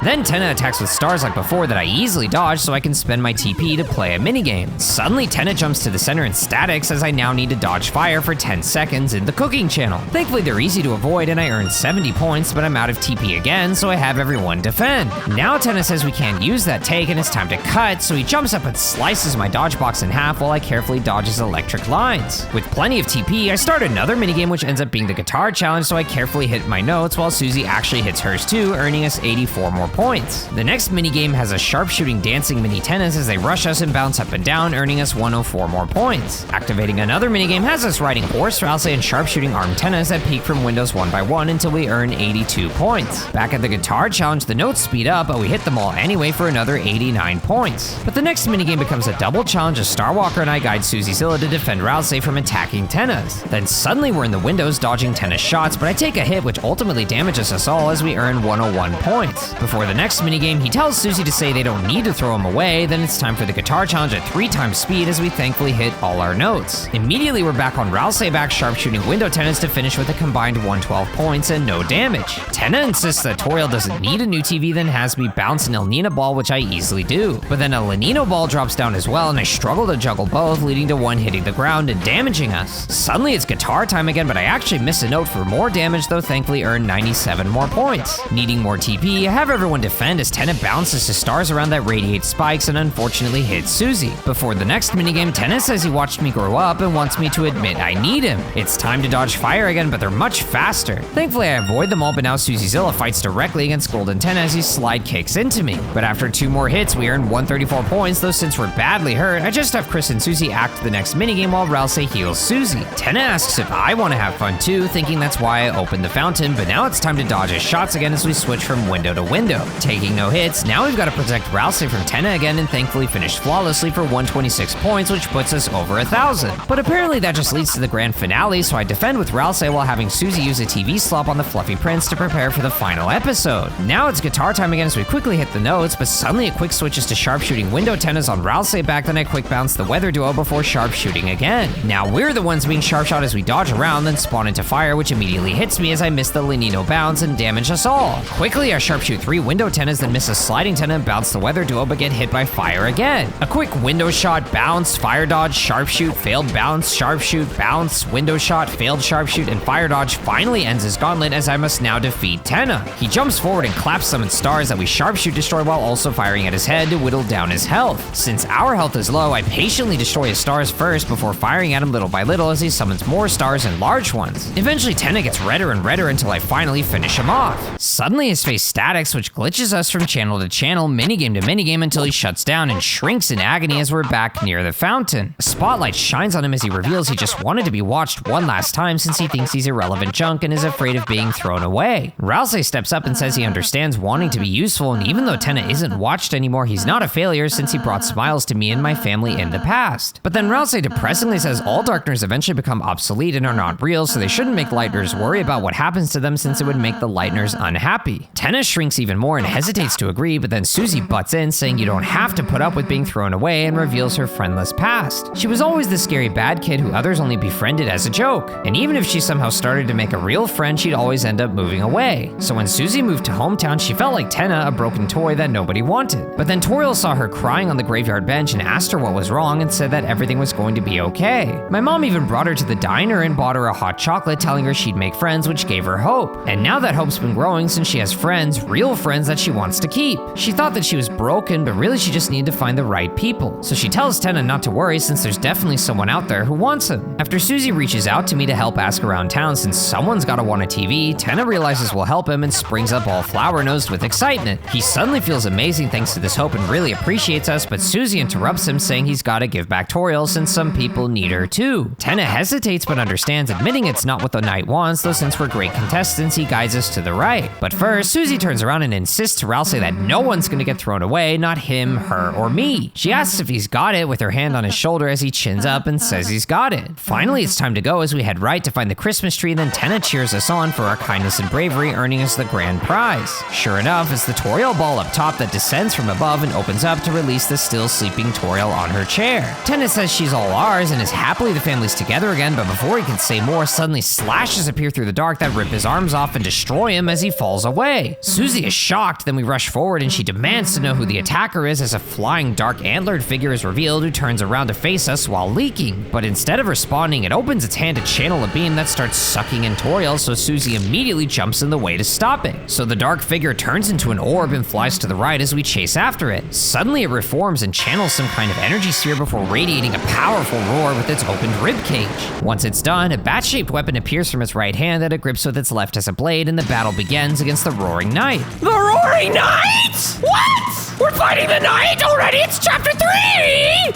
Then Tenna attacks with stars like before that I easily dodge so I can spend my TP to play a minigame. Suddenly Tenna jumps to the center and statics as I now need to dodge fire for 10 seconds in the cooking channel. Thankfully they're easy to avoid and I earn 70 points, but I'm out of TP again, so I have everyone defend. Now Tenna says we can't use that take and it's time to cut, so he jumps up and slices my dodge box in half while I carefully dodge his electric lines. With plenty of TP, I start another minigame which ends up being the guitar challenge, so I carefully hit my notes while Susie actually hits hers too, earning us 84 more points. The next minigame has us sharpshooting dancing mini tennis as they rush us and bounce up and down, earning us 104 more points. Activating another minigame has us riding horse Rouse and sharpshooting arm tennis that peak from windows one by one until we earn 82 points. Back at the guitar challenge, the notes speed up, but we hit them all anyway for another 89 points. But the next minigame becomes a double challenge as Starwalker and I guide Susie Zilla to defend Rouse from attacking Tennas. Then suddenly we're in the windows dodging Tenna's shots, but I take a hit which ultimately damages us all as we earn 101 points. Before the next minigame, he tells Susie to say they don't need to throw him away, then it's time for the guitar challenge at 3 times speed as we thankfully hit all our notes. Immediately we're back on Rouse back sharpshooting window tennis to finish with a combined 112 points and no damage. Tenna insists that Toriel doesn't need a new TV, then has me bounce an El Nino ball, which I easily do. But then a La Nino ball drops down as well and I struggle to juggle both, leading to one hitting the ground and damaging us. Suddenly it's guitar time again, but I actually miss a note for more damage, though thankfully earn 97 more points. Needing more TP, I have everyone defend as Tenna bounces to stars around that radiate spikes and unfortunately hits Susie. Before the next minigame, Tenna says he watched me grow up and wants me to admit I need him. It's time to dodge fire again, but they're much faster. Thankfully I avoid them all, but now Susie Zilla fights directly against Golden Tenna as he slide kicks into me. But after 2 more hits, we earn 134 points, though since we're badly hurt, I just have Chris and Susie act the next minigame while Rouse heals Susie. Tenna asks if I want to have fun too, thinking that's why I opened the fountain, but now it's time to dodge his shots again as we switch from window to window. Taking no hits, now we've got to protect Rouse from Tenna again and thankfully finish flawlessly for 126 points, which puts us over 1,000. But apparently that just leads to the grand finale, so I defend with Rouse while having Susie use a TV slop on the Fluffy Prince to prepare for the final episode. Now it's guitar time again as we quickly hit the notes, but suddenly a quick switches to sharpshooting window tennis on Rouse back, then I quick bounce the weather duo before sharpshooting again. Now we're the ones being sharpshot as we dodge around, then spawn into fire, which immediately hits me as I miss the La Nino bounce and damage us all. Quickly I sharpshoot 3 window tennis, then miss a sliding tenna and bounce the weather duo, but get hit by fire again. A quick window shot, bounce, fire dodge, sharpshoot, failed bounce, sharpshoot, bounce, window shot, failed sharpshoot, and fire dodge finally ends his gauntlet as I must now defeat Tenna. He jumps forward and claps summon stars that we sharpshoot destroy while also firing at his head to whittle down his health. Since our health is low, I patiently destroy his stars first before firing at him little by little as he summons more stars and large ones. Eventually Tenna gets redder and redder until I finally finish him off. Suddenly his face statics, which glitches us from channel to channel, minigame to minigame until he shuts down and shrinks in agony as we're back near the fountain. A spotlight shines on him as he reveals he just wanted to be watched one last time since he thinks he's irrelevant junk and is afraid of being thrown away. Rouse steps up and says he understands wanting to be useful, and even though Tenna isn't watched anymore, he's not a failure since he brought smiles to me and my family in the past. But then Rouse depressingly says all Darkners eventually become obsolete and are not real, so they shouldn't make Lightners worry about what happens to them since it would make the Lightners unhappy. Tenna shrinks even more and hesitates to agree, but then Susie butts in saying you don't have to put up with being thrown away and reveals her friendless past. She was always the scary bad kid who others only befriended as a joke, and even if she somehow started to make a real friend, she'd always end up moving away. So when Susie moved to hometown, she felt like Tenna, a broken toy that nobody wanted. But then Toriel saw her crying on the graveyard bench and asked her what was wrong and said that everything was going to be okay. My mom even brought her to the diner and bought her a hot chocolate, telling her she'd make friends, which gave her hope. And now that hope's been growing since she has friends, real friends that she wants to keep. She thought that she was broken, but really she just needed to find the right people. So she tells Tenna not to worry since there's definitely someone out there who wants him. After Susie reaches out to me to help ask around town since someone's gotta want a TV, Tenna realizes we'll help him and springs up all flower-nosed with excitement. He suddenly feels amazing thanks to this hope and really appreciates us, but Susie interrupts him saying he's gotta give back Toriel since some people need her too. Tenna hesitates but understands, admitting it's not what the knight wants, though since we're great contestants, he guides us to the right. But first, Susie turns around down and insists to Rousey that no one's gonna get thrown away, not him, her, or me. She asks if he's got it with her hand on his shoulder as he chins up and says he's got it. Finally, it's time to go as we head right to find the Christmas tree, then Tenna cheers us on for our kindness and bravery, earning us the grand prize. Sure enough, it's the Toriel ball up top that descends from above and opens up to release the still sleeping Toriel on her chair. Tenna says she's all ours and is happily the family's together again, but before he can say more, suddenly slashes appear through the dark that rip his arms off and destroy him as he falls away. Susie is shocked, then we rush forward and she demands to know who the attacker is as a flying dark antlered figure is revealed who turns around to face us while leaking. But instead of responding, it opens its hand to channel a beam that starts sucking in Toriel, so Susie immediately jumps in the way to stop it. So the dark figure turns into an orb and flies to the right as we chase after it. Suddenly it reforms and channels some kind of energy sphere before radiating a powerful roar with its opened ribcage. Once it's done, a bat-shaped weapon appears from its right hand that it grips with its left as a blade, and the battle begins against the Roaring Knight. The Roaring Knight? What? We're fighting the Knight already? It's chapter 3!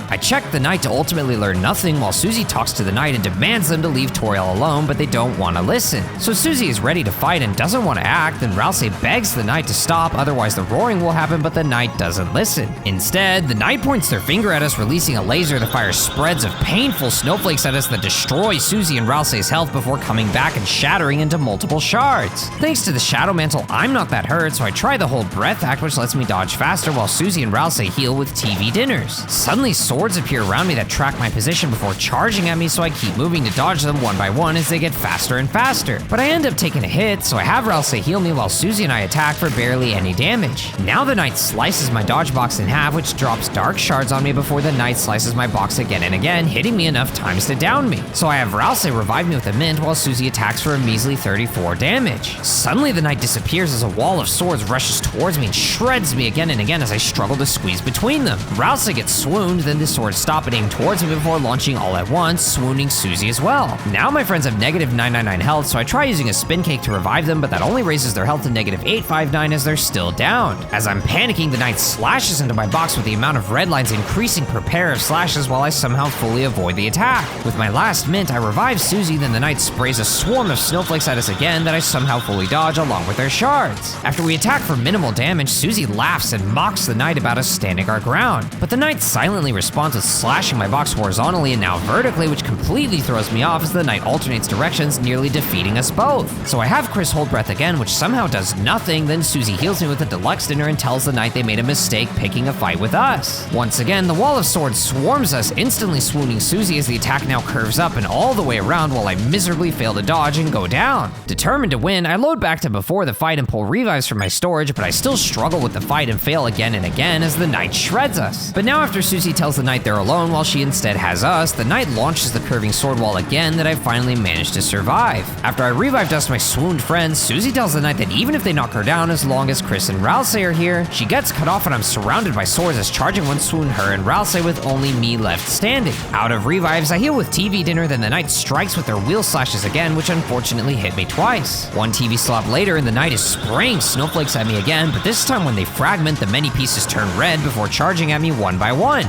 I check the Knight to ultimately learn nothing while Susie talks to the Knight and demands them to leave Toriel alone, but they don't want to listen. So Susie is ready to fight and doesn't want to act, then Rousey begs the Knight to stop, otherwise the roaring will happen, but the Knight doesn't listen. Instead, the Knight points their finger at us, releasing a laser that fires spreads of painful snowflakes at us that destroy Susie and Rousey's health before coming back and shattering into multiple shards. Thanks to the Shadow Mantle, I'm not that hurt, so I try the whole breath act, which lets me dodge faster while Susie and Rousey heal with TV dinners. Suddenly, swords appear around me that track my position before charging at me, so I keep moving to dodge them one by one as they get faster and faster. But I end up taking a hit, so I have Rousey heal me while Susie and I attack for barely any damage. Now the Knight slices my dodge box in half, which drops dark shards on me before the Knight slices my box again and again, hitting me enough times to down me. So I have Rousey revive me with a mint while Susie attacks for a measly 34 damage. Suddenly the Knight disappears as a wall of swords rushes towards me and shreds me again and again as I struggle to squeeze between them. Rousey gets swooned, then the swords stop and aim towards me before launching all at once, swooning Susie as well. Now my friends have negative 999 health, so I try using a spin cake to revive them, but that only raises their health to negative 859 as they're still down. As I'm panicking, the Knight slashes into my box with the amount of red lines increasing per pair of slashes while I somehow fully avoid the attack. With my last mint, I revive Susie, then the Knight sprays a swarm of snowflakes at us again that I somehow fully dodge along with their shards. After we attack for minimal damage, Susie laughs and mocks the Knight about us standing our ground. But the Knight silently responds with slashing my box horizontally and now vertically, which completely throws me off as the Knight alternates directions, nearly defeating us both. So I have Chris hold breath again, which somehow does nothing, then Susie heals me with a deluxe dinner and tells the Knight they made a mistake picking a fight with us. Once again, the wall of swords swarms us, instantly swooning Susie as the attack now curves up and all the way around while I miserably fail to dodge and go down. Determined to win, I load back to before the fight and pull revives from my storage, but I still struggle with the fight and fail again and again as the Knight shreds us. But now after Susie tells the Knight they're alone while she instead has us, the Knight launches the curving sword wall again that I finally managed to survive. After I revive dust my swooned friends, Susie tells the Knight that even if they knock her down, as long as Chris and Rousey are here, she gets cut off and I'm surrounded by swords as charging one swoon her and Rousey with only me left standing. Out of revives, I heal with TV dinner, then the Knight strikes with their wheel slashes again, which unfortunately hit me twice. One TV slop later and the Knight is spraying snowflakes at me again, but this time when they fragment, the many pieces turn red before charging at me one by one.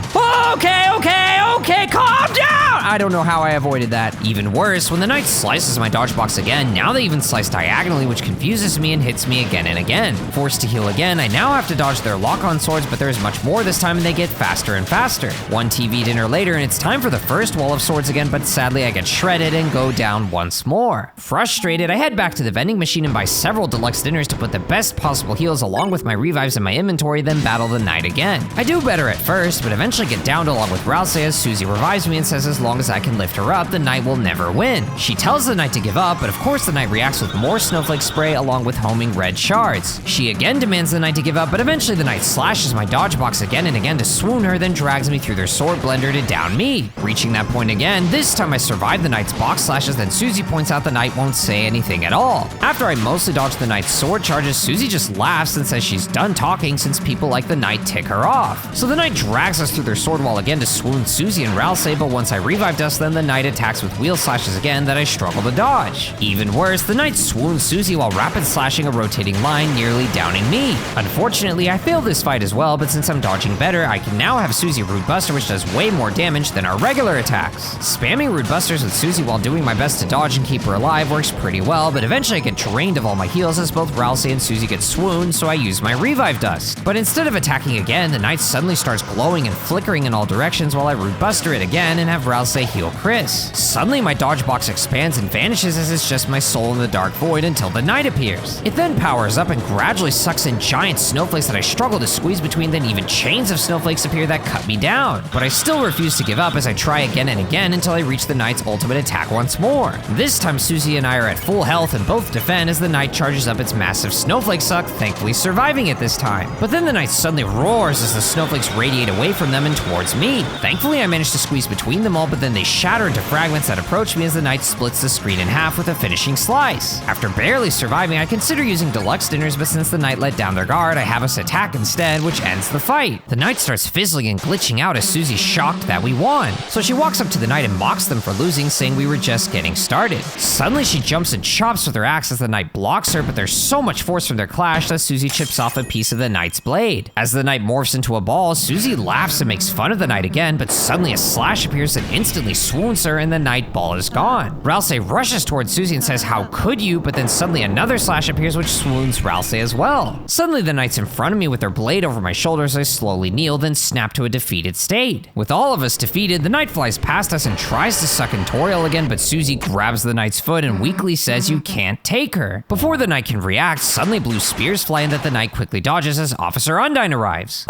Okay, calm down! I don't know how I avoided that. Even worse, when the Knight slices my dodge box again, now they even slice diagonally, which confuses me and hits me again and again. Forced to heal again, I now have to dodge their lock-on swords, but there's much more this time and they get faster and faster. One TV dinner later and it's time for the first wall of swords again, but sadly I get shredded and go down once more. Frustrated, I head back to the vending machine and buy several deluxe dinners to put the best possible heals along with my revives in my inventory, then battle the Knight again. I do better at first, but eventually get downed along with Rousey as Susie revives me and says as long as I can lift her up, the Knight will never win. She tells the Knight to give up, but of course the Knight reacts with more snowflake spray along with homing red shards. She again demands the Knight to give up, but eventually the Knight slashes my dodge box again and again to swoon her, then drags me through their sword blender to down me. Reaching that point again, this time I survive the Knight's box slashes, then Susie points out the Knight won't say anything at all. After I mostly dodge the Knight's sword charges, Susie just laughs and says she's done talking since people people like the knight tick her off. So the knight drags us through their sword wall again to swoon Susie and Ralsei, but once I revived us, then the knight attacks with wheel slashes again that I struggle to dodge. Even worse, the knight swoons Susie while rapid slashing a rotating line, nearly downing me. Unfortunately, I failed this fight as well, but since I'm dodging better, I can now have Susie Rude Buster, which does way more damage than our regular attacks. Spamming Rude Busters with Susie while doing my best to dodge and keep her alive works pretty well, but eventually I get drained of all my heals as both Ralsei and Susie get swooned, so I use my Revive Dust. But instead of attacking again, the knight suddenly starts glowing and flickering in all directions while I Rude Buster it again and have Ralsei heal Chris. Suddenly my dodge box expands and vanishes as it's just my soul in the dark void until the knight appears. It then powers up and gradually sucks in giant snowflakes that I struggle to squeeze between, then even chains of snowflakes appear that cut me down. But I still refuse to give up as I try again and again until I reach the knight's ultimate attack once more. This time Susie and I are at full health and both defend as the knight charges up its massive snowflake suck, thankfully surviving it this time. But then the knight suddenly roars as the snowflakes radiate away from them and towards me. Thankfully I managed to squeeze between them all, but then they shatter into fragments that approach me as the knight splits the screen in half with a finishing slice. After barely surviving, I consider using deluxe dinners, but since the knight let down their guard, I have us attack instead, which ends the fight. The knight starts fizzling and glitching out as Susie's shocked that we won. So she walks up to the knight and mocks them for losing, saying we were just getting started. Suddenly she jumps and chops with her axe as the knight blocks her, but there's so much force from their clash that Susie chips off a piece of the knight's blade. As the knight morphs into a ball, Susie laughs and makes fun of the knight again, but suddenly a slash appears and instantly swoons her and the knight ball is gone. Ralsei rushes towards Susie and says, "How could you?" But then suddenly another slash appears which swoons Ralsei as well. Suddenly the knight's in front of me with their blade over my shoulders. I slowly kneel, then snap to a defeated state. With all of us defeated, the knight flies past us and tries to suck in Toriel again, but Susie grabs the knight's foot and weakly says, "You can't take her." Before the knight can react, suddenly blue spears fly in that the knight quickly dodges as Officer Undyne arrives.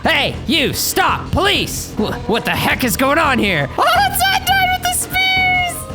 "Hey, you, stop, police! What the heck is going on here?" Oh, it's Undyne with the spears!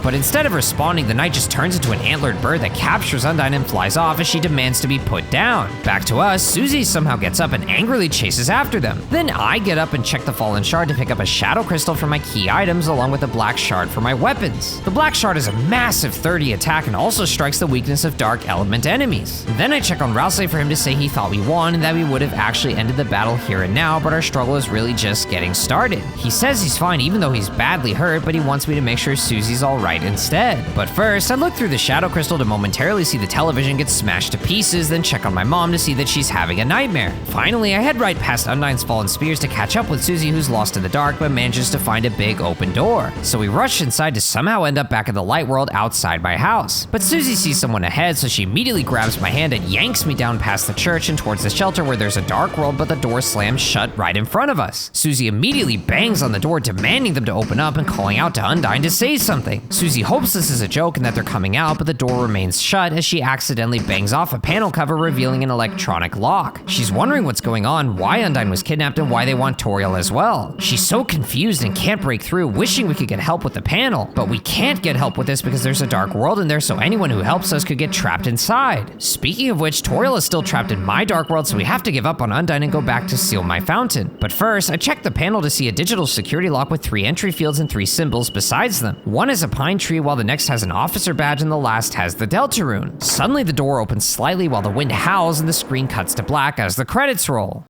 But instead of responding, the knight just turns into an antlered bird that captures Undyne and flies off as she demands to be put down. Back to us, Susie somehow gets up and angrily chases after them. Then I get up and check the fallen shard to pick up a shadow crystal for my key items along with a black shard for my weapons. The black shard is a massive 30 attack and also strikes the weakness of dark element enemies. Then I check on Ralsei for him to say he thought we won and that we would have actually ended the battle here and now, but our struggle is really just getting started. He says he's fine even though he's badly hurt, but he wants me to make sure Susie's alright instead. But first, I look through the shadow crystal to momentarily see the television get smashed to pieces, then check on my mom to see that she's having a nightmare. Finally, I head right past Undyne's fallen spears to catch up with Susie, who's lost in the dark but manages to find a big open door. So we rush inside to somehow end up back in the light world outside my house. But Susie sees someone ahead, so she immediately grabs my hand and yanks me down past the church and towards the shelter where there's a dark world, but the door slams shut right in front of us. Susie immediately bangs on the door, demanding them to open up and calling out to Undyne to say something. Susie hopes this is a joke and that they're coming out, but the door remains shut as she accidentally bangs off a panel cover, revealing an electronic lock. She's wondering what's going on, why Undyne was kidnapped, and why they want Toriel as well. She's so confused and can't break through, wishing we could get help with the panel. But we can't get help with this because there's a dark world in there, so anyone who helps us could get trapped inside. Speaking of which, Toriel is still trapped in my dark world, so we have to give up on Undyne and go back to seal my fountain. But first, I check the panel to see a digital security lock with 3 entry fields and 3 symbols besides them. One is a pine tree, while the next has an officer badge and the last has the Deltarune. Suddenly the door opens slightly while the wind howls and the screen cuts to black as the credits roll.